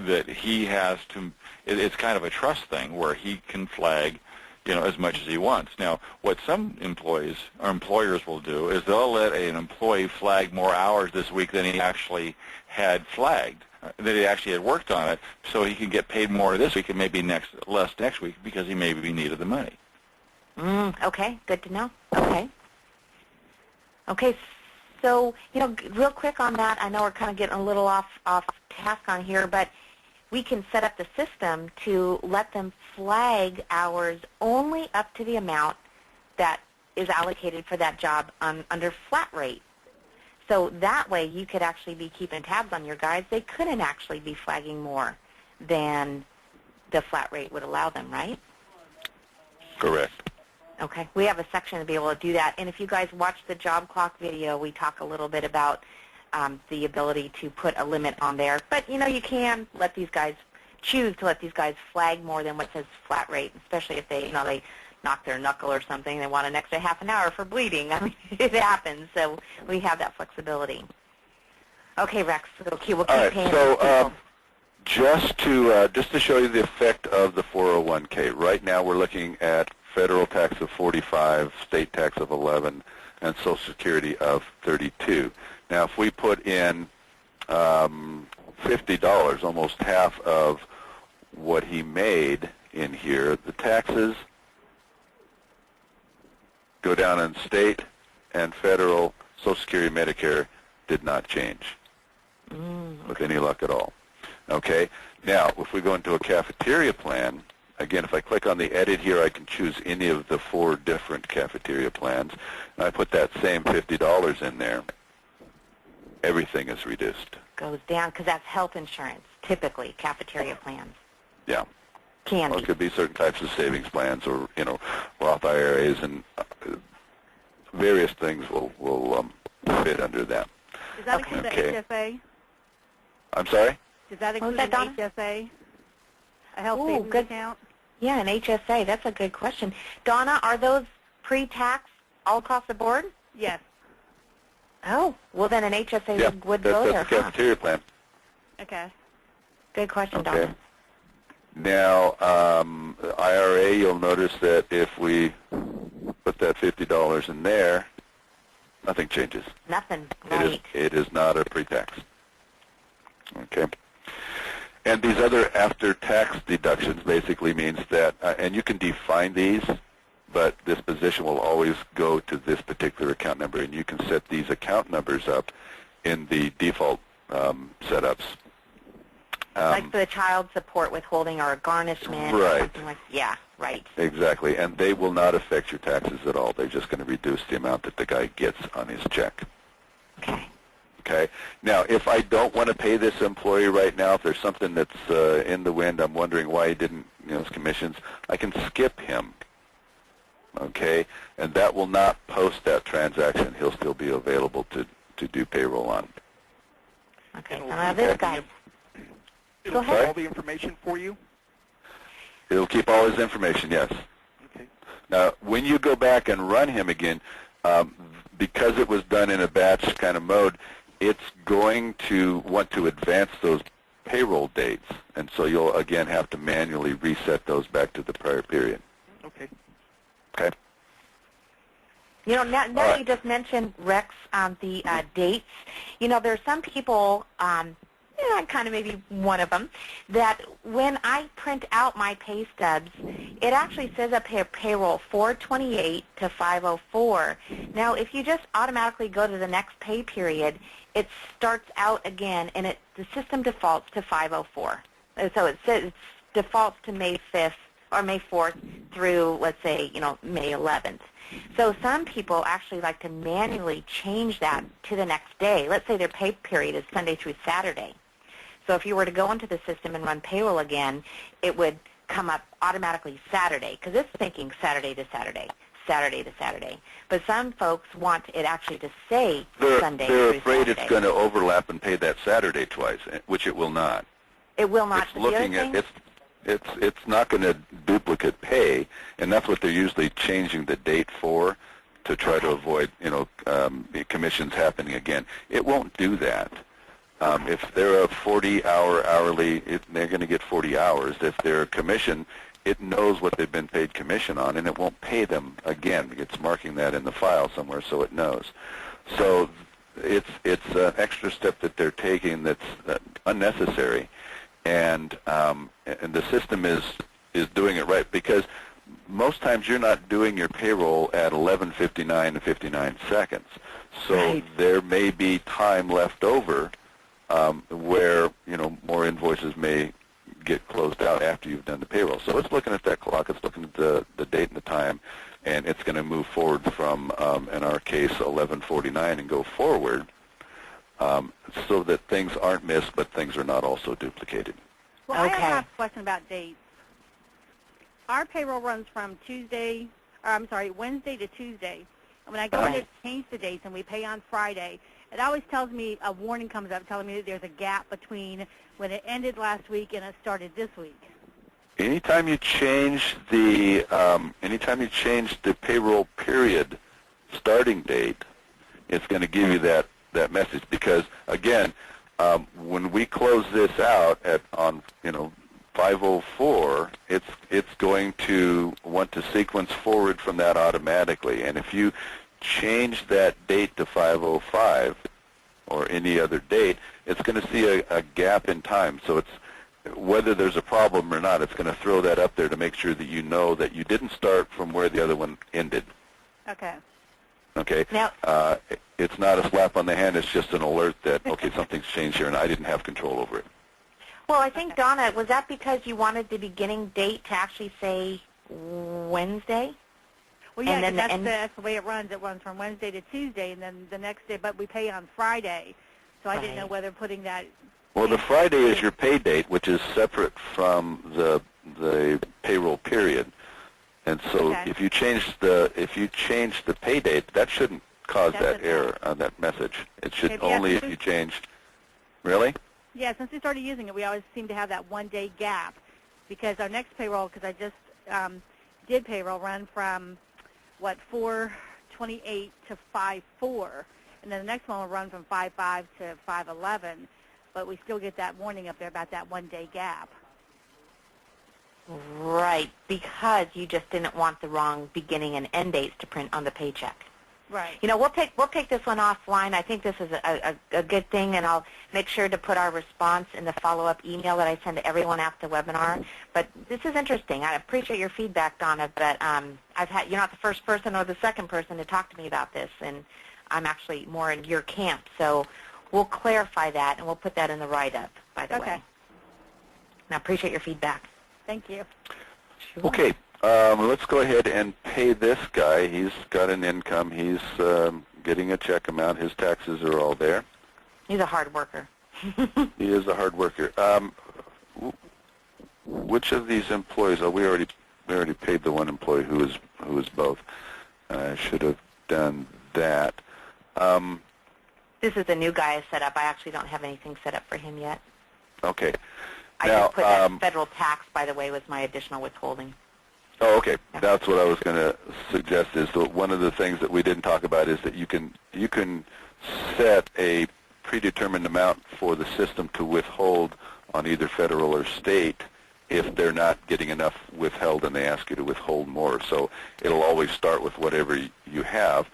Speaker 2: that he has to. It's kind of a trust thing where he can flag, as much as he wants. Now, what some employees or employers will do is they'll let an employee flag more hours this week than he actually had flagged, that he actually had worked on it, so he can get paid more this week and maybe less next week because he maybe needed the money.
Speaker 1: Okay, good to know. Okay, so, real quick on that, I know we're kind of getting a little off task on here, but we can set up the system to let them flag hours only up to the amount that is allocated for that job under flat rate. So that way you could actually be keeping tabs on your guys. They couldn't actually be flagging more than the flat rate would allow them, right?
Speaker 3: Correct.
Speaker 1: Okay. We have a section to be able to do that. And if you guys watch the job clock video, we talk a little bit about the ability to put a limit on there. But, you can let these guys choose to let these guys flag more than what says flat rate, especially if they, they knock their knuckle or something. They want an extra half an hour for bleeding. I mean, it happens. So we have that flexibility. Okay, Rex. Okay, we'll keep paying.
Speaker 3: So just to show you the effect of the 401k, right now we're looking at federal tax of 45, state tax of 11, and Social Security of 32. Now, if we put in $50, almost half of what he made in here, the taxes go down in state and federal. Social Security, Medicare did not change with any luck at all. Okay. Now, if we go into a cafeteria plan, again, if I click on the edit here, I can choose any of the 4 different cafeteria plans, and I put that same $50 in there. Everything is reduced.
Speaker 1: Goes down because that's health insurance, typically, cafeteria plans.
Speaker 3: Yeah.
Speaker 1: Can
Speaker 3: Well,
Speaker 1: be.
Speaker 3: it could be certain types of savings plans or, Roth IRAs, and various things will fit under that.
Speaker 5: Does that include the HSA?
Speaker 3: I'm sorry?
Speaker 5: Does that include an HSA? A health savings account?
Speaker 1: Yeah, an HSA. That's a good question. Donna, are those pre-tax all across the board?
Speaker 5: Yes.
Speaker 1: Oh, well then an HSA would go
Speaker 3: that's
Speaker 1: there,
Speaker 3: a cafeteria plan.
Speaker 5: Okay.
Speaker 1: Good question,
Speaker 3: Okay.
Speaker 1: Donna.
Speaker 3: Now, IRA, you'll notice that if we put that $50 in there, nothing changes.
Speaker 1: Nothing, right.
Speaker 3: It is not a pre-tax. Okay. And these other after-tax deductions basically means that, and you can define these, but this position will always go to this particular account number, and you can set these account numbers up in the default setups.
Speaker 1: Like for the child support withholding or a garnishment or
Speaker 3: Right.
Speaker 1: something like that. Yeah, right.
Speaker 3: Exactly, and they will not affect your taxes at all. They're just going to reduce the amount that the guy gets on his check.
Speaker 1: Okay.
Speaker 3: Okay. Now, if I don't want to pay this employee right now, if there's something that's in the wind, I'm wondering why he didn't, his commissions, I can skip him. Okay, and that will not post that transaction. He'll still be available to do payroll on.
Speaker 1: Okay, so now this guy. Go
Speaker 6: It'll keep
Speaker 1: ahead.
Speaker 6: all the information for you?
Speaker 3: It'll keep all his information, yes.
Speaker 6: Okay.
Speaker 3: Now, when you go back and run him again, because it was done in a batch kind of mode, it's going to want to advance those payroll dates, and so you'll again have to manually reset those back to the prior period.
Speaker 6: Okay.
Speaker 3: Okay.
Speaker 1: Now
Speaker 3: right.
Speaker 1: you just mentioned, Rex, the dates. There's some people, I'm kind of maybe one of them, that when I print out my pay stubs, it actually says up here payroll 428 to 504. Now, if you just automatically go to the next pay period, it starts out again, and the system defaults to 504. So it defaults to May 5th or May 4th through, let's say, May 11th. So some people actually like to manually change that to the next day. Let's say their pay period is Sunday through Saturday. So if you were to go into the system and run payroll again, it would come up automatically Saturday, because it's thinking Saturday to Saturday, Saturday to Saturday. But some folks want it actually to say Sunday
Speaker 3: They're
Speaker 1: through
Speaker 3: afraid
Speaker 1: Saturday.
Speaker 3: it's going to overlap and pay that Saturday twice, which it will not.
Speaker 1: It will not.
Speaker 3: It's
Speaker 1: But the other
Speaker 3: looking at
Speaker 1: thing-
Speaker 3: it's not going to duplicate pay, and that's what they're usually changing the date for, to try to avoid commissions happening again. It won't do that. If they're a 40-hour hourly, they're going to get 40 hours. If they're a commission, it knows what they've been paid commission on, and it won't pay them again. It's marking that in the file somewhere so it knows. So it's an extra step that they're taking that's unnecessary, and the system is doing it right, because most times you're not doing your payroll at 11:59 and 59 seconds. So
Speaker 1: Right.
Speaker 3: there may be time left over where more invoices may get closed out after you've done the payroll. So it's looking at that clock, it's looking at the date and the time, and it's going to move forward from, in our case, 11:49 and go forward, so that things aren't missed, but things are not also duplicated.
Speaker 5: Well, I
Speaker 1: Okay.
Speaker 5: have a question about dates. Our payroll runs from Wednesday to Tuesday. And when I go in to change the dates and we pay on Friday, it always tells me, a warning comes up telling me that there's a gap between when it ended last week and it started this week.
Speaker 3: Anytime you change the payroll period starting date, it's going to give you that message, because again, when we close this out on 504, it's going to want to sequence forward from that automatically. And if you change that date to 505 or any other date, it's going to see a gap in time. So it's, whether there's a problem or not, it's going to throw that up there to make sure that you know that you didn't start from where the other one ended.
Speaker 5: Okay.
Speaker 3: Okay.
Speaker 1: Now,
Speaker 3: It's not a slap on the hand. It's just an alert that, okay, something's changed here, and I didn't have control over it.
Speaker 1: well, I think, Donna, was that because you wanted the beginning date to actually say Wednesday?
Speaker 5: Well, yeah,
Speaker 1: And then
Speaker 5: 'cause that's the way it runs. It runs from Wednesday to Tuesday, and then the next day, but we pay on Friday. So I didn't know
Speaker 1: Right.
Speaker 5: whether putting that...
Speaker 3: Well, the Friday is your pay date, which is separate from the payroll period. And so
Speaker 5: Okay.
Speaker 3: if you change the pay date, that shouldn't cause
Speaker 5: That
Speaker 3: that
Speaker 5: doesn't
Speaker 3: error on that message. It should
Speaker 5: Okay, but yeah,
Speaker 3: only if
Speaker 5: since
Speaker 3: you change. Really?
Speaker 5: Yeah, since we started using it, we always seem to have that one-day gap, because our next payroll, because I just did payroll, run from, 4/28 to 5/4, and then the next one will run from 5/5 to 5/11. but we still get that warning up there about that 1-day gap.
Speaker 1: Right, because you just didn't want the wrong beginning and end dates to print on the paycheck.
Speaker 5: Right.
Speaker 1: You know, we'll take this one offline. I think this is a good thing, and I'll make sure to put our response in the follow-up email that I send to everyone after the webinar. But this is interesting. I appreciate your feedback, Donna, but you're not the first person or the second person to talk to me about this, and I'm actually more in your camp. So we'll clarify that, and we'll put that in the write-up, by the way.
Speaker 5: Okay.
Speaker 1: And I appreciate your feedback.
Speaker 5: Thank you.
Speaker 1: Sure.
Speaker 3: Okay, let's go ahead and pay this guy. He's got an income. He's getting a check amount. His taxes are all there.
Speaker 1: He's a hard worker.
Speaker 3: He is a hard worker. Which of these employees? Oh, we already paid the one employee who was both. I should have done that.
Speaker 1: This is the new guy I set up. I actually don't have anything set up for him yet.
Speaker 3: Okay.
Speaker 1: I
Speaker 3: Now,
Speaker 1: just put that federal tax, by the way, was my additional withholding.
Speaker 3: Oh, okay. That's what I was going to suggest. Is that one of the things that we didn't talk about is that you can set a predetermined amount for the system to withhold on either federal or state if they're not getting enough withheld and they ask you to withhold more. So it'll always start with whatever you have.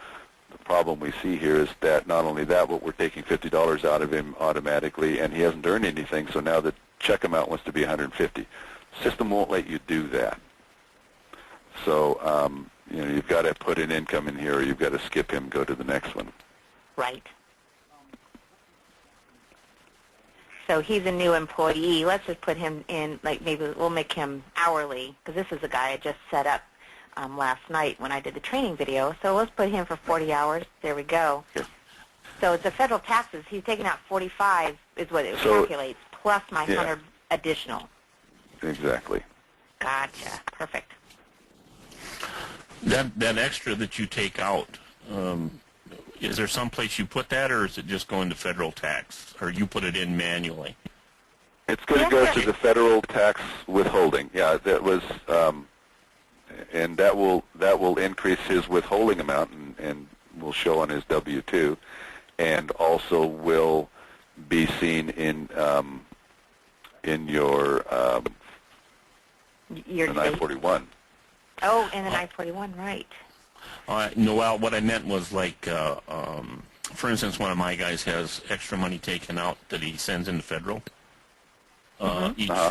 Speaker 3: The problem we see here is that not only that, but we're taking $50 out of him automatically, and he hasn't earned anything. So now the check amount wants to be $150. System won't let you do that. So you've got to put an income in here, or you've got to skip him, go to the next one.
Speaker 1: Right. So he's a new employee. Let's just put him in, like maybe we'll make him hourly, because this is a guy I just set up last night when I did the training video. So let's put him for 40 hours. There we go.
Speaker 3: Here.
Speaker 1: So it's the federal taxes. He's taking out 45 is what it calculates, plus my 100 additional.
Speaker 3: Exactly.
Speaker 1: Gotcha. Perfect.
Speaker 7: That extra that you take out, is there some place you put that, or is it just going to federal tax, or you put it in manually?
Speaker 3: It's going to go to the federal tax withholding. Yeah, that was, and that will increase his withholding amount and will show on his W-2, and also will be seen in your I-41.
Speaker 1: Oh, and an I-41, right.
Speaker 7: No, well, what I meant was like, for instance, one of my guys has extra money taken out that he sends into federal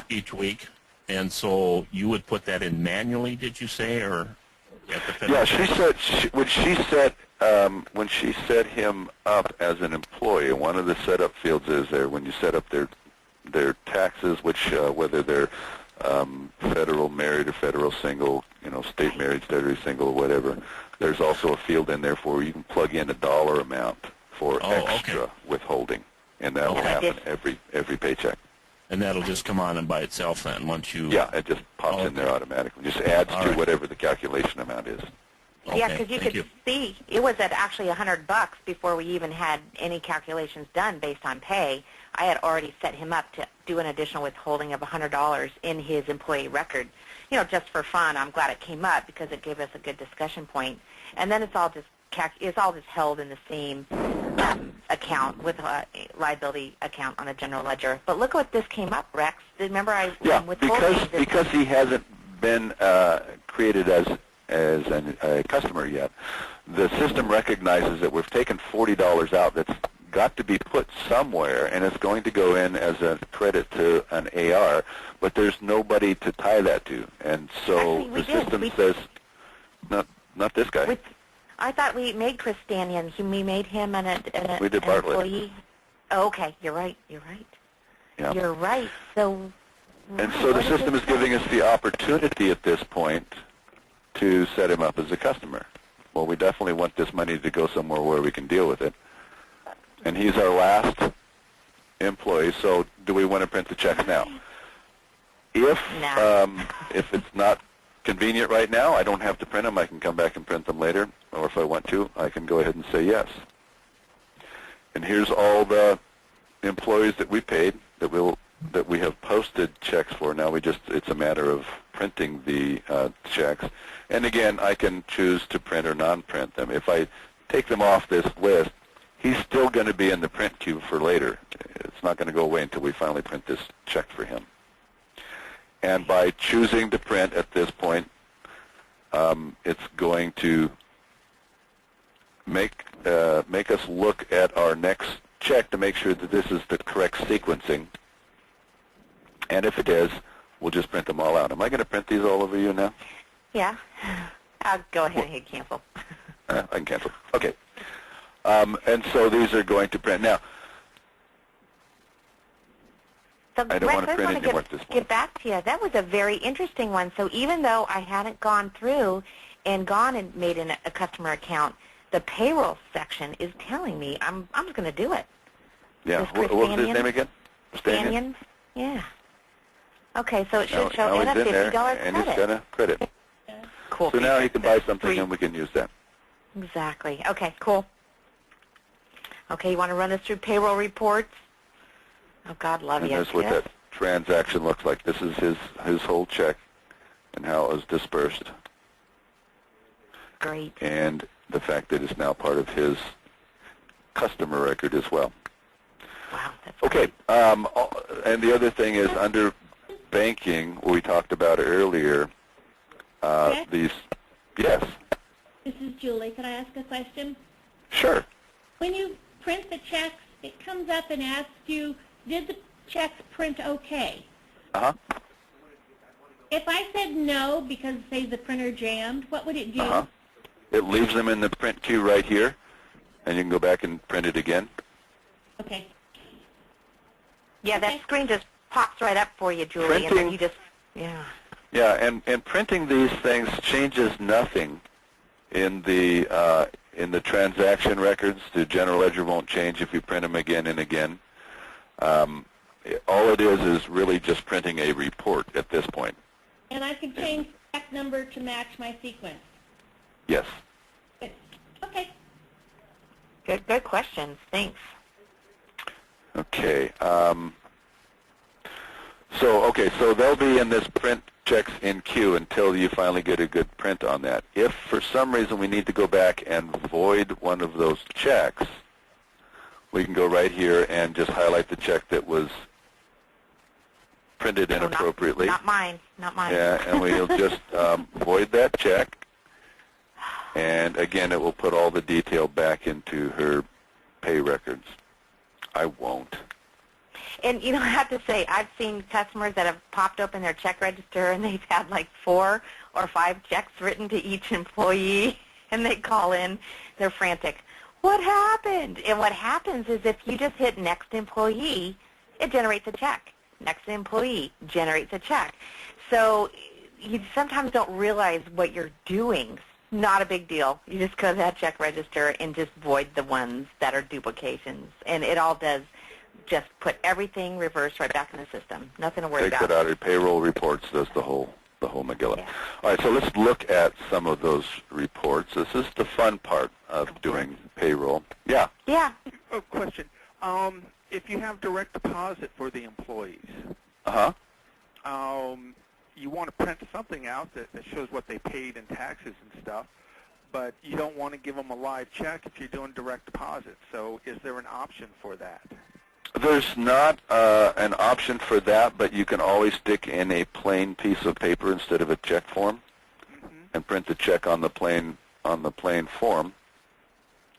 Speaker 7: each week, and so you would put that in manually, did you say, or at the federal?
Speaker 3: Yeah, she said when she set him up as an employee, one of the setup fields is there when you set up their taxes, which whether they're federal married or federal single, state married, federal single, or whatever. There's also a field in there for you can plug in a dollar amount for extra withholding, and that will happen every paycheck.
Speaker 7: And that'll just come on and by itself then once you...
Speaker 3: Yeah, it just pops in there automatically. Just adds to whatever the calculation amount is.
Speaker 7: Okay,
Speaker 1: yeah, because you could see it was at actually $100 before we even had any calculations done based on pay. I had already set him up to do an additional withholding of $100 in his employee record, just for fun. I'm glad it came up because it gave us a good discussion point. And then it's all just held in the same account with a liability account on a general ledger. But look what this came up, Rex. Remember
Speaker 3: because he hasn't been created as a customer yet. The system recognizes that we've taken $40 out that's got to be put somewhere, and it's going to go in as a credit to an AR, but there's nobody to tie that to. And so the system says, not this guy.
Speaker 1: I thought we made Chris Stanion. We made him an
Speaker 3: did Bartlett.
Speaker 1: Employee. Oh, okay, you're right.
Speaker 3: Yeah.
Speaker 1: You're right. So.
Speaker 3: And so the system is giving us the opportunity at this point to set him up as a customer. Well, we definitely want this money to go somewhere where we can deal with it. And he's our last employee, so do we want to print the checks now? If it's not convenient right now, I don't have to print them. I can come back and print them later. Or if I want to, I can go ahead and say yes. And here's all the employees that we paid that we have posted checks for. Now it's a matter of printing the checks. And again, I can choose to print or non-print them. If I take them off this list, he's still going to be in the print queue for later. It's not going to go away until we finally print this check for him. And by choosing to print at this point, it's going to make us look at our next check to make sure that this is the correct sequencing. And if it is, we'll just print them all out. Am I going to print these all over you now?
Speaker 1: Yeah. I'll go ahead and hit cancel.
Speaker 3: I can cancel. Okay. And so these are going to print. Now,
Speaker 1: So,
Speaker 3: I don't want to
Speaker 1: Rex,
Speaker 3: print anymore at this point.
Speaker 1: Get back to you. That was a very interesting one. So even though I hadn't gone through and gone and made a customer account, the payroll section is telling me I'm just going to do it.
Speaker 3: Yeah. What was his name again?
Speaker 1: Stanion? Yeah. Okay, so it should show
Speaker 3: now
Speaker 1: in a
Speaker 3: he's in there,
Speaker 1: $50
Speaker 3: and
Speaker 1: credit.
Speaker 3: he's going to credit.
Speaker 1: Cool.
Speaker 3: So now he can buy something, and we can use that.
Speaker 1: Exactly. Okay, cool. Okay, you want to run us through payroll reports? Oh, God, love
Speaker 3: And
Speaker 1: you.
Speaker 3: that's what that transaction looks like. This is his whole check and how it was dispersed.
Speaker 1: Great.
Speaker 3: And the fact that it's now part of his customer record as well.
Speaker 1: Wow, that's
Speaker 3: Okay, and the other thing is under banking, we talked about earlier,
Speaker 4: Yes?
Speaker 3: these, yes,
Speaker 4: This is Julie. Can I ask a question?
Speaker 3: sure.
Speaker 4: When you print the checks, it comes up and asks you, did the checks print okay?
Speaker 3: Uh-huh,
Speaker 4: If I said no because, say, the printer jammed, what would it do?
Speaker 3: uh-huh. It leaves them in the print queue right here, and you can go back and print it again.
Speaker 4: Okay.
Speaker 1: Yeah, that
Speaker 4: Okay.
Speaker 1: screen just pops right up for you, Julie, and then
Speaker 3: Printing.
Speaker 1: you just, yeah.
Speaker 3: Yeah, and printing these things changes nothing in the transaction records. The general ledger won't change if you print them again and again. All it is really just printing a report at this point.
Speaker 4: And I can change the check number to match my sequence.
Speaker 3: Yes.
Speaker 4: Good. Okay.
Speaker 1: Good questions. Thanks.
Speaker 3: Okay. So they'll be in this print checks in queue until you finally get a good print on that. If for some reason we need to go back and void one of those checks, we can go right here and just highlight the check that was printed inappropriately.
Speaker 1: Not mine. Not mine.
Speaker 3: Yeah, and we'll just void that check. And again, it will put all the detail back into her pay records. I won't.
Speaker 1: And, you know, I have to say, I've seen customers that have popped open their check register and they've had like 4 or 5 checks written to each employee, and they call in, they're frantic. What happened? And what happens is if you just hit next employee, it generates a check. Next employee generates a check. So you sometimes don't realize what you're doing. Not a big deal. You just go to that check register and just void the ones that are duplications. And it all does just put everything reversed right back in the system. Nothing to worry
Speaker 3: Takes
Speaker 1: about.
Speaker 3: it out of Payroll Reports, does the whole Megillah.
Speaker 1: Yeah.
Speaker 3: All right, so let's look at some of those reports. This is the fun part of doing payroll. Yeah.
Speaker 1: Yeah.
Speaker 6: Oh, question. If you have direct deposit for the employees,
Speaker 3: Uh-huh.
Speaker 6: you want to print something out that shows what they paid in taxes and stuff, but you don't want to give them a live check if you're doing direct deposit. So is there an option for that?
Speaker 3: There's not an option for that, but you can always stick in a plain piece of paper instead of a check form, and print the check on the plain form.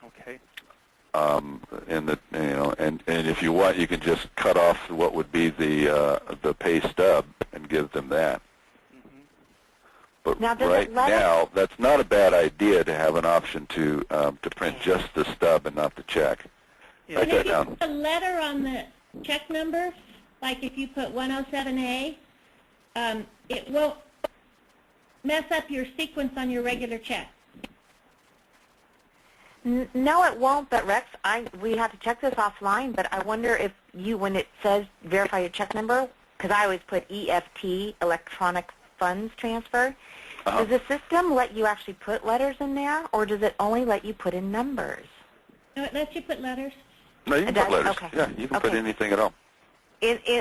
Speaker 6: Okay.
Speaker 3: And if you want, you can just cut off what would be the pay stub and give them that. But
Speaker 1: Now, does
Speaker 3: right
Speaker 1: it let
Speaker 3: now, that's not a bad idea to have an option to print just the stub and not the check.
Speaker 6: Yeah.
Speaker 3: Write
Speaker 4: And
Speaker 3: that
Speaker 4: if you
Speaker 3: down.
Speaker 4: put a letter on the check number, like if you put 107A, it won't mess up your sequence on your regular check.
Speaker 1: No, it won't, but Rex, we have to check this offline, but I wonder if you, when it says verify your check number, because I always put EFT, electronic funds transfer, does the system let you actually put letters in there, or does it only let you put in numbers?
Speaker 4: No, it lets you put letters.
Speaker 3: No, you can
Speaker 1: It
Speaker 3: put
Speaker 1: does?
Speaker 3: letters.
Speaker 1: Okay.
Speaker 3: Yeah, you can put
Speaker 1: Okay.
Speaker 3: anything at all.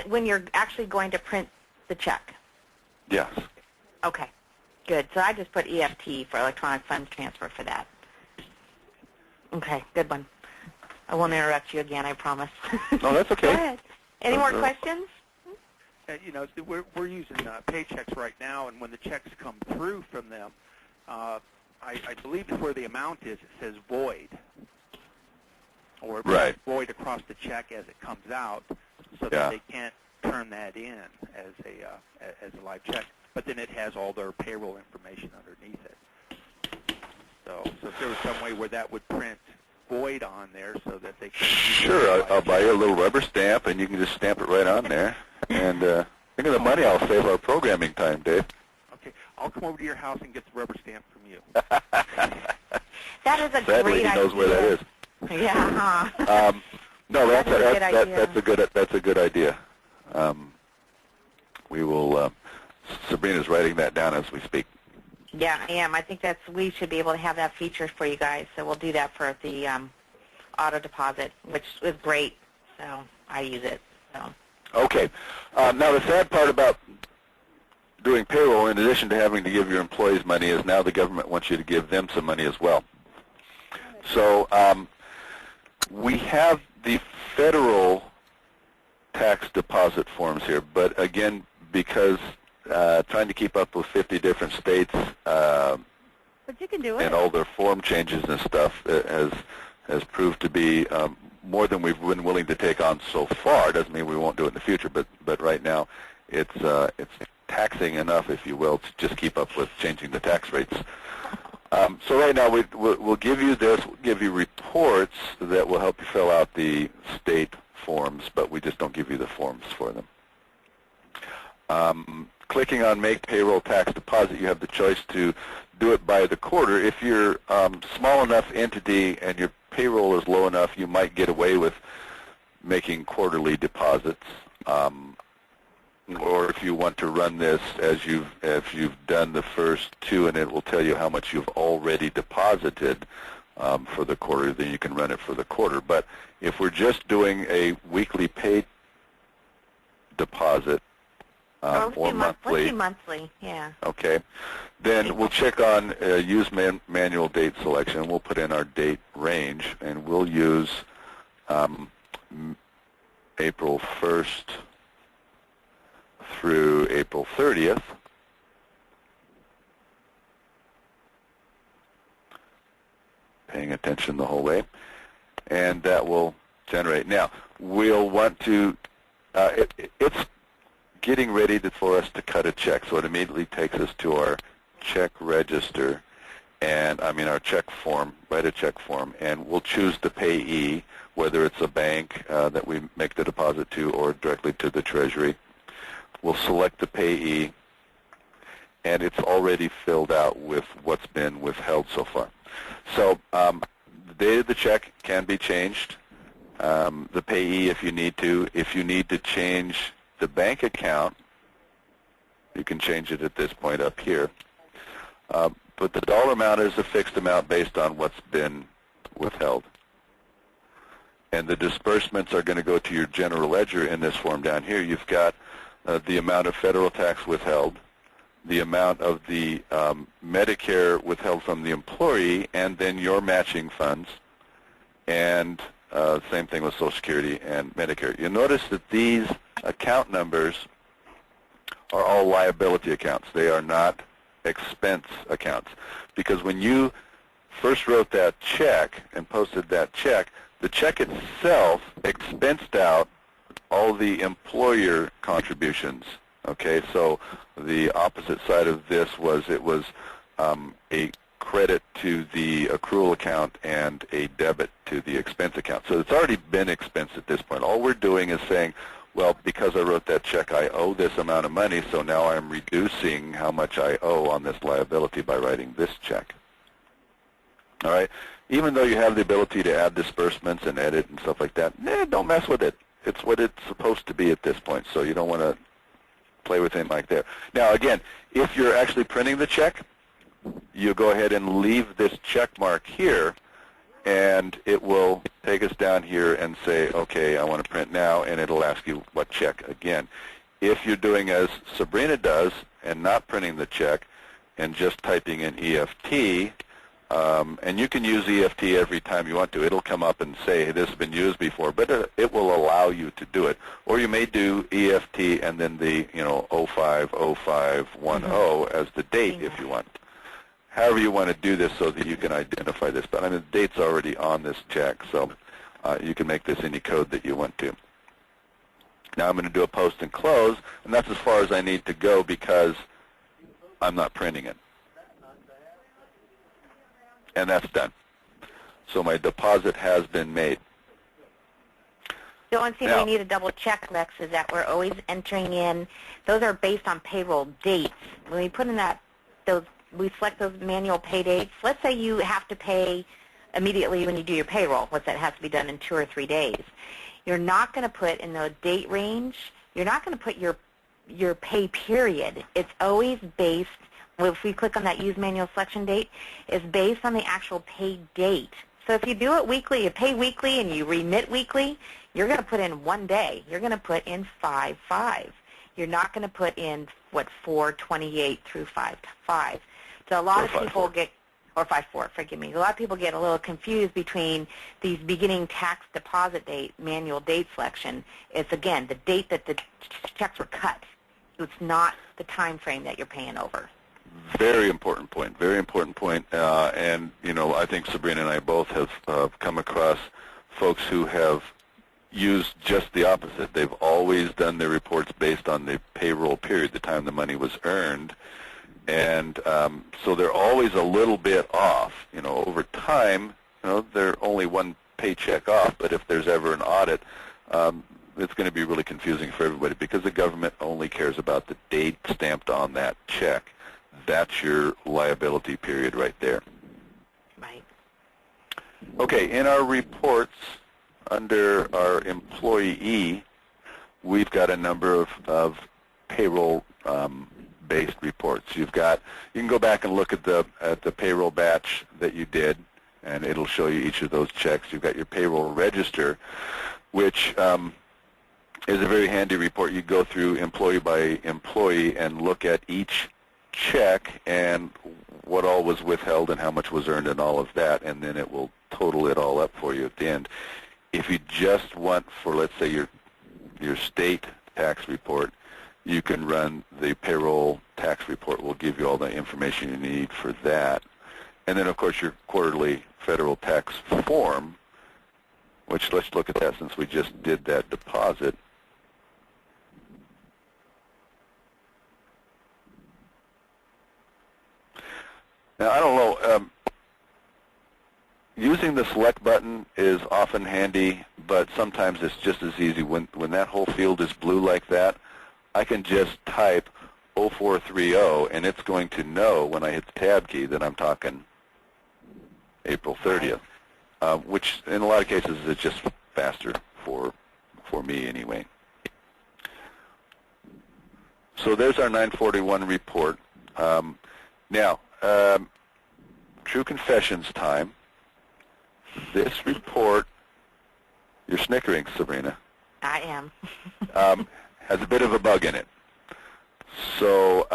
Speaker 1: When you're actually going to print the check?
Speaker 3: Yes.
Speaker 1: Okay, good. So I just put EFT for electronic funds transfer for that. Okay, good one. I won't interrupt you again, I promise.
Speaker 3: No, that's okay.
Speaker 1: Go ahead. Any more questions?
Speaker 6: You know, we're using paychecks right now, and when the checks come through from them, I believe it's where the amount is. It says void, or it says void across the check as it comes out, so that they can't turn that in as a live check. But then it has all their payroll information underneath it. So if there was some way where that would print void on there so that they can...
Speaker 3: Sure, I'll buy you a little rubber stamp, and you can just stamp it right on there. And think of the money I'll save our programming time, Dave.
Speaker 6: Okay, I'll come over to your house and get the rubber stamp from you.
Speaker 1: That is a
Speaker 3: Sadly,
Speaker 1: great idea.
Speaker 3: he knows where that is.
Speaker 1: Yeah.
Speaker 3: No, that's a good idea. We will. Sabrina's writing that down as we speak.
Speaker 1: Yeah, I am. I think we should be able to have that feature for you guys. So we'll do that for the auto deposit, which is great. So I use it. So.
Speaker 3: Okay. Now the sad part about doing payroll, in addition to having to give your employees money, is now the government wants you to give them some money as well. So we have the federal tax deposit forms here, but again, because trying to keep up with 50 different states
Speaker 5: But you can do it.
Speaker 3: and all their form changes and stuff has proved to be more than we've been willing to take on so far. Doesn't mean we won't do it in the future, but right now it's taxing enough, if you will, to just keep up with changing the tax rates. So right now we'll give you this. We'll give you reports that will help you fill out the state forms, but we just don't give you the forms for them. Clicking on Make Payroll Tax Deposit, you have the choice to do it by the quarter. If you're small enough entity and your payroll is low enough, you might get away with making quarterly deposits. Or if you want to run this as you've done the first two, and it will tell you how much you've already deposited for the quarter, then you can run it for the quarter. But if we're just doing a weekly pay deposit or monthly,
Speaker 1: yeah.
Speaker 3: Okay, then we'll check on use manual date selection. We'll put in our date range, and we'll use April 1st through April 30th. Paying attention the whole way, and that will generate. Now, we'll want to, it's getting ready for us to cut a check, so it immediately takes us to our check register, and our check form, write a check form, and we'll choose the payee, whether it's a bank that we make the deposit to or directly to the Treasury. We'll select the payee, and it's already filled out with what's been withheld so far. So the date of the check can be changed, the payee if you need to. If you need to change the bank account, you can change it at this point up here. But the dollar amount is a fixed amount based on what's been withheld. And the disbursements are going to go to your general ledger in this form down here. You've got the amount of federal tax withheld, the amount of the Medicare withheld from the employee, and then your matching funds, and same thing with Social Security and Medicare. You'll notice that these account numbers are all liability accounts. They are not expense accounts. Because when you first wrote that check and posted that check, the check itself expensed out all the employer contributions. Okay, so the opposite side of this was it was a credit to the accrual account and a debit to the expense account. So it's already been expensed at this point. All we're doing is saying, well, because I wrote that check, I owe this amount of money, so now I'm reducing how much I owe on this liability by writing this check. All right? Even though you have the ability to add disbursements and edit and stuff like that, don't mess with it. It's what it's supposed to be at this point, so you don't want to play with it like that. Now, again, if you're actually printing the check, you go ahead and leave this check mark here, and it will take us down here and say, okay, I want to print now, and it'll ask you what check again. If you're doing as Sabrina does and not printing the check and just typing in EFT, And you can use EFT every time you want to. It'll come up and say, hey, this has been used before, but it will allow you to do it. Or you may do EFT and then the 050510 as the date if you want. However you want to do this so that you can identify this. But I mean, the date's already on this check, so you can make this any code that you want to. Now I'm going to do a post and close, and that's as far as I need to go because I'm not printing it. And that's done. So my deposit has been made.
Speaker 1: The only thing we need to double check, Rex, is that we're always entering in, those are based on payroll dates. When we put in we select those manual pay dates. Let's say you have to pay immediately when you do your payroll. Let's say it has to be done in 2 or 3 days. You're not going to put in the date range, you're not going to put your pay period. It's always based, if we click on that use manual selection date, it's based on the actual pay date. So if you do it weekly, you pay weekly and you remit weekly, you're going to put in 1 day. You're going to put in 5/5. You're not going to put in, 4/28 through 5/5. So a lot of people get, or 5/4, forgive me. A lot of people get a little confused between these beginning tax deposit date, manual date selection. It's, again, the date that the checks were cut. It's not the time frame that you're paying over.
Speaker 3: Very important point. Very important point. And I think Sabrina and I both have come across folks who have used just the opposite. They've always done their reports based on the payroll period, the time the money was earned. And so they're always a little bit off. Over time, they're only one paycheck off, but if there's ever an audit, it's going to be really confusing for everybody because the government only cares about the date stamped on that check. That's your liability period right there.
Speaker 1: Right.
Speaker 3: Okay, in our reports, under our employee, we've got a number of payroll-based reports. You can go back and look at the payroll batch that you did, and it'll show you each of those checks. You've got your payroll register, which is a very handy report. You go through employee by employee and look at each check and what all was withheld and how much was earned and all of that, and then it will total it all up for you at the end. If you just want for, let's say, your state tax report, you can run the payroll tax report. Will give you all the information you need for that. And then, of course, your quarterly federal tax form, which let's look at that since we just did that deposit. Now, I don't know, using the select button is often handy, but sometimes it's just as easy. When that whole field is blue like that, I can just type 0430, and it's going to know when I hit the tab key that I'm talking April 30th, which in a lot of cases is just faster for me anyway. So there's our 941 report. Now, true confessions time. This report, you're snickering, Sabrina.
Speaker 1: I am.
Speaker 3: Has a bit of a bug in it. So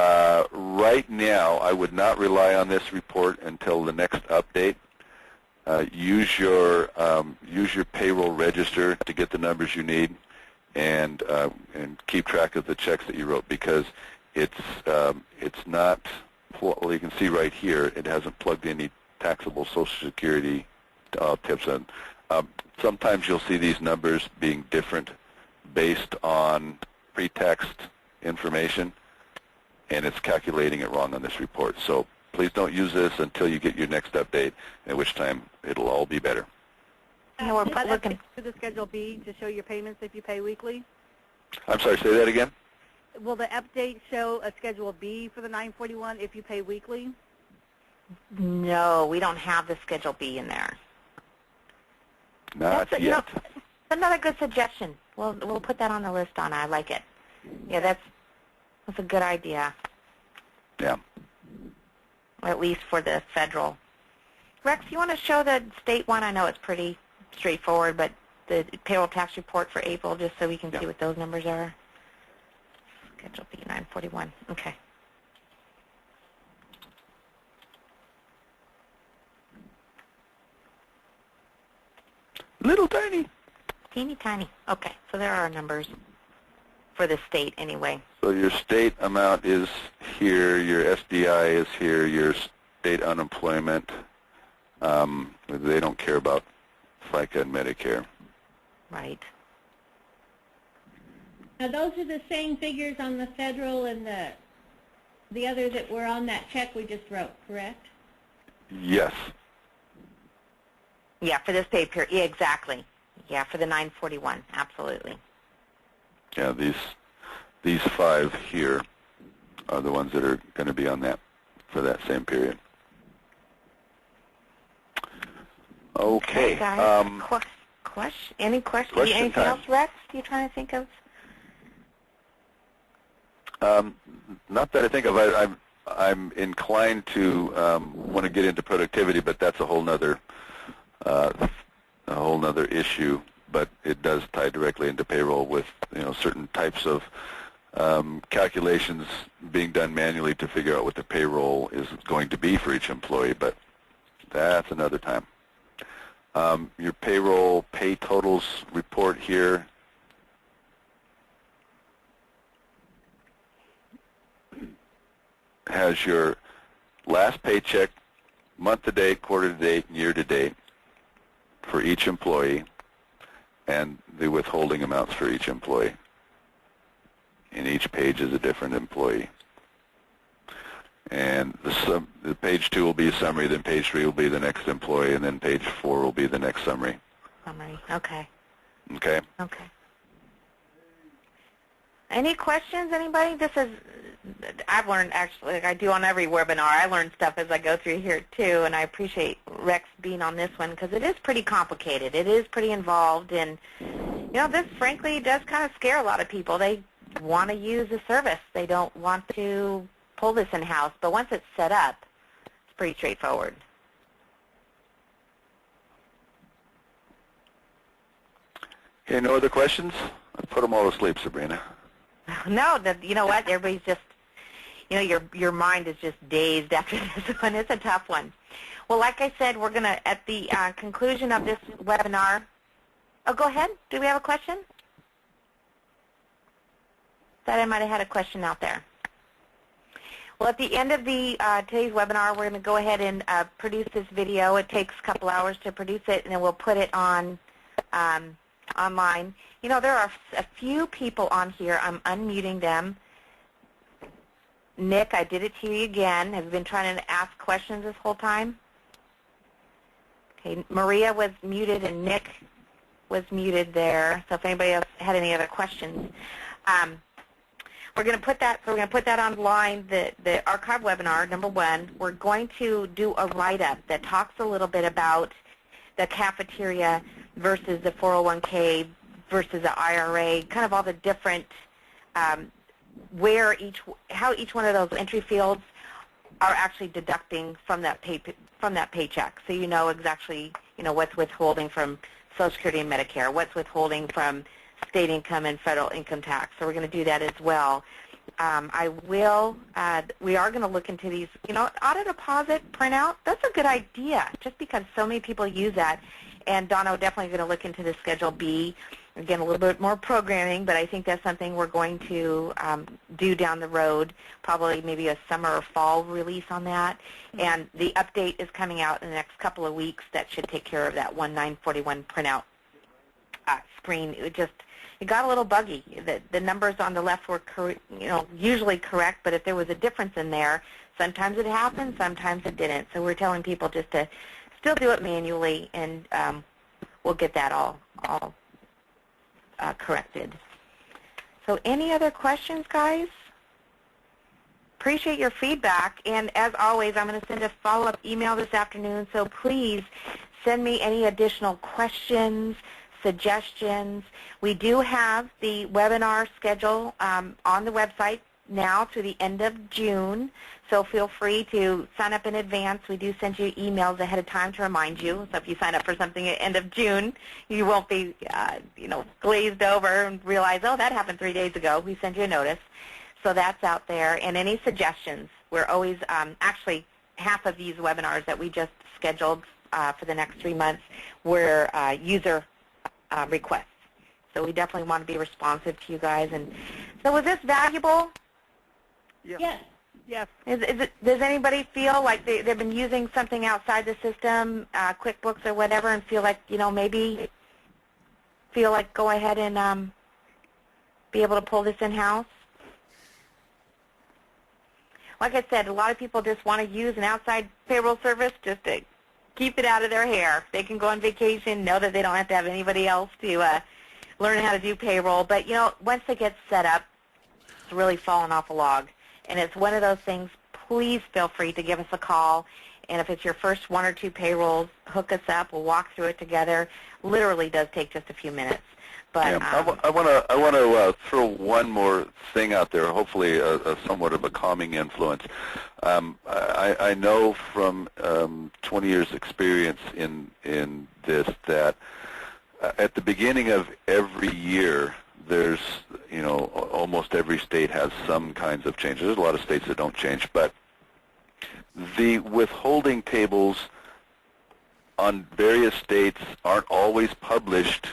Speaker 3: right now, I would not rely on this report until the next update. Use your payroll register to get the numbers you need, and keep track of the checks that you wrote, because it's not. Well, you can see right here, it hasn't plugged any taxable Social Security tips in. Sometimes you'll see these numbers being different based on pre-taxed information, and it's calculating it wrong on this report. So please don't use this until you get your next update, at which time it'll all be better.
Speaker 1: No, we're looking
Speaker 5: to the Schedule B to show your payments if you pay weekly?
Speaker 3: I'm sorry, say that again?
Speaker 5: Will the update show a Schedule B for the 941 if you pay weekly?
Speaker 1: No, we don't have the Schedule B in there.
Speaker 3: Not yet.
Speaker 1: That's another good suggestion. We'll put that on the list, Donna. I like it. Yeah, that's a good idea.
Speaker 3: Yeah.
Speaker 1: Or at least for the federal. Rex, you want to show the state one? I know it's pretty straightforward, but the payroll tax report for April, just so we can see what those numbers are. Schedule B 941. Okay.
Speaker 3: Little tiny.
Speaker 1: Teeny tiny. Okay, so there are our numbers for the state anyway.
Speaker 3: So your state amount is here, your SDI is here, your state unemployment. They don't care about FICA and Medicare.
Speaker 1: Right.
Speaker 4: Now those are the same figures on the federal and the others that were on that check we just wrote, correct?
Speaker 3: Yes.
Speaker 1: Yeah, for this pay period. Yeah, exactly. Yeah, for the 941. Absolutely.
Speaker 3: Yeah, these 5 here are the ones that are going to be on that for that same period. Okay.
Speaker 1: Hey guys, any questions? Anything
Speaker 3: time.
Speaker 1: else, Rex? You trying to think of?
Speaker 3: Not that I think of. I'm inclined to want to get into productivity, but that's a whole nother issue. But it does tie directly into payroll with certain types of calculations being done manually to figure out what the payroll is going to be for each employee. But that's another time. Your payroll pay totals report here. Has your last paycheck, month to date, quarter to date, year to date for each employee, and the withholding amounts for each employee. And each page is a different employee. And the page 2 will be a summary, then page 3 will be the next employee, and then page 4 will be the next summary.
Speaker 1: Summary. Okay.
Speaker 3: Okay?
Speaker 1: Okay. Any questions, anybody? I've learned, actually, like I do on every webinar, I learn stuff as I go through here too, and I appreciate Rex being on this one because it is pretty complicated. It is pretty involved, and this frankly does kind of scare a lot of people. They want to use the service. They don't want to pull this in-house, but once it's set up, it's pretty straightforward.
Speaker 3: Okay, no other questions? I put them all to sleep, Sabrina.
Speaker 1: No, you know what? Everybody's just, your mind is just dazed after this one. It's a tough one. Well, like I said, we're going to, at the conclusion of this webinar, go ahead. Do we have a question? Thought I might have had a question out there. Well, at the end of today's webinar, we're going to go ahead and produce this video. It takes a couple hours to produce it, and then we'll put it on online. There are a few people on here. I'm unmuting them. Nick, I did it to you again. Have you been trying to ask questions this whole time? Okay, Maria was muted and Nick was muted there. So if anybody else had any other questions, we're going to put that. So we're going to put that online. The archive webinar, number 1. We're going to do a write-up that talks a little bit about the cafeteria versus the 401k versus the IRA, kind of all the different how each one of those entry fields are actually deducting from that paycheck. So you know exactly what's withholding from Social Security and Medicare, what's withholding from state income and federal income tax. So we're going to do that as well. We are going to look into these, auto deposit printout. That's a good idea, just because so many people use that. And Donna, we're definitely going to look into the Schedule B. Again, a little bit more programming, but I think that's something we're going to do down the road, probably maybe a summer or fall release on that. And the update is coming out in the next couple of weeks that should take care of that 1941 printout screen. It got a little buggy. The numbers on the left were usually correct, but if there was a difference in there, sometimes it happened, sometimes it didn't. So we're telling people just to still do it manually, and we'll get that all corrected. So any other questions, guys? Appreciate your feedback, and as always, I'm going to send a follow-up email this afternoon, so please send me any additional questions, suggestions. We do have the webinar schedule on the website now through the end of June, so feel free to sign up in advance. We do send you emails ahead of time to remind you, so if you sign up for something at the end of June, you won't be glazed over and realize, oh, that happened 3 days ago. We send you a notice. So that's out there. And any suggestions, we're always, actually, half of these webinars that we just scheduled for the next 3 months were user requests. So we definitely want to be responsive to you guys. And so was this valuable?
Speaker 4: Yes.
Speaker 5: Yes.
Speaker 1: Does anybody feel like they've been using something outside the system, QuickBooks or whatever, and feel like, maybe feel like go ahead and be able to pull this in-house? Like I said, a lot of people just want to use an outside payroll service just to keep it out of their hair. They can go on vacation, know that they don't have to have anybody else to learn how to do payroll. But, once they get set up, it's really falling off a log. And it's one of those things, please feel free to give us a call. And if it's your first 1 or 2 payrolls, hook us up. We'll walk through it together. Literally does take just a few minutes. But
Speaker 3: yeah, I want to throw one more thing out there, hopefully a somewhat of a calming influence. I know from 20 years experience in this that at the beginning of every year, there's, almost every state has some kinds of changes. There's a lot of states that don't change, but the withholding tables on various states aren't always published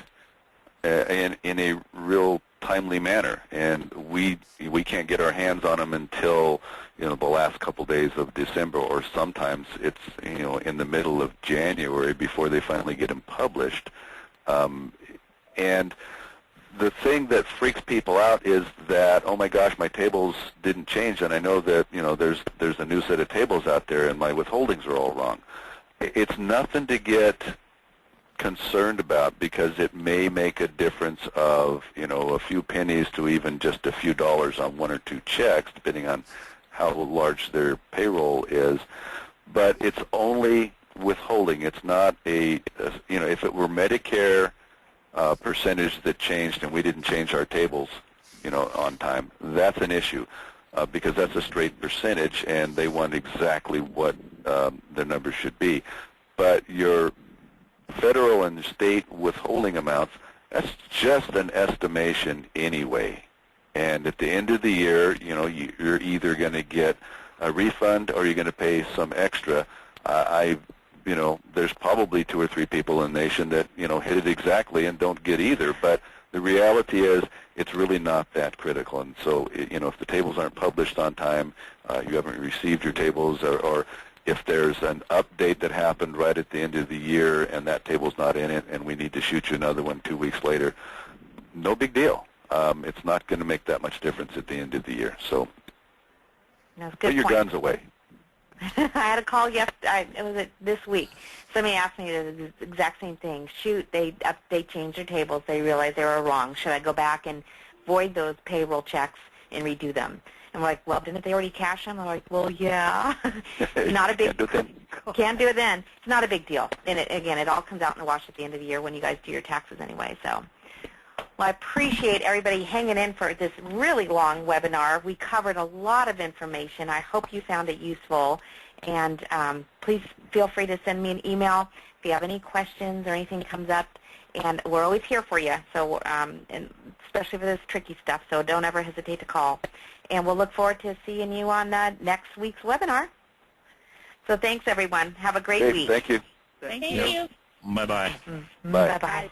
Speaker 3: in a real timely manner, and we can't get our hands on them until the last couple days of December, or sometimes it's in the middle of January before they finally get them published. And the thing that freaks people out is that, oh my gosh, my tables didn't change, and I know that there's a new set of tables out there, and my withholdings are all wrong. It's nothing to get concerned about, because it may make a difference of a few pennies to even just a few dollars on 1 or 2 checks, depending on how large their payroll is. But it's only withholding. It's not if it were Medicare percentage that changed and we didn't change our tables, on time, that's an issue, because that's a straight percentage, and they want exactly what their numbers should be. But your federal and state withholding amounts, that's just an estimation anyway. And at the end of the year, you're either going to get a refund or you're going to pay some extra. There's probably 2 or 3 people in the nation that, hit it exactly and don't get either. But the reality is it's really not that critical. And so, if the tables aren't published on time, you haven't received your tables, or if there's an update that happened right at the end of the year and that table's not in it and we need to shoot you another one 2 weeks later, no big deal. It's not going to make that much difference at the end of the year. So put your guns away.
Speaker 1: I had a call yesterday. It was this week. Somebody asked me the exact same thing. Shoot, they changed their tables. They realized they were wrong. Should I go back and void those payroll checks and redo them? And we're like, well, didn't they already cash them? I'm like, well, yeah. Not a big. Can't do it then. It's not a big deal. And it all comes out in the wash at the end of the year when you guys do your taxes anyway. So, well, I appreciate everybody hanging in for this really long webinar. We covered a lot of information. I hope you found it useful. And please feel free to send me an email if you have any questions or anything comes up. And we're always here for you, so and especially for this tricky stuff. So don't ever hesitate to call. And we'll look forward to seeing you on next week's webinar. So thanks, everyone. Have a great week.
Speaker 3: Thank you.
Speaker 4: Thank you.
Speaker 7: Bye-bye.
Speaker 3: Bye.
Speaker 1: Bye-bye.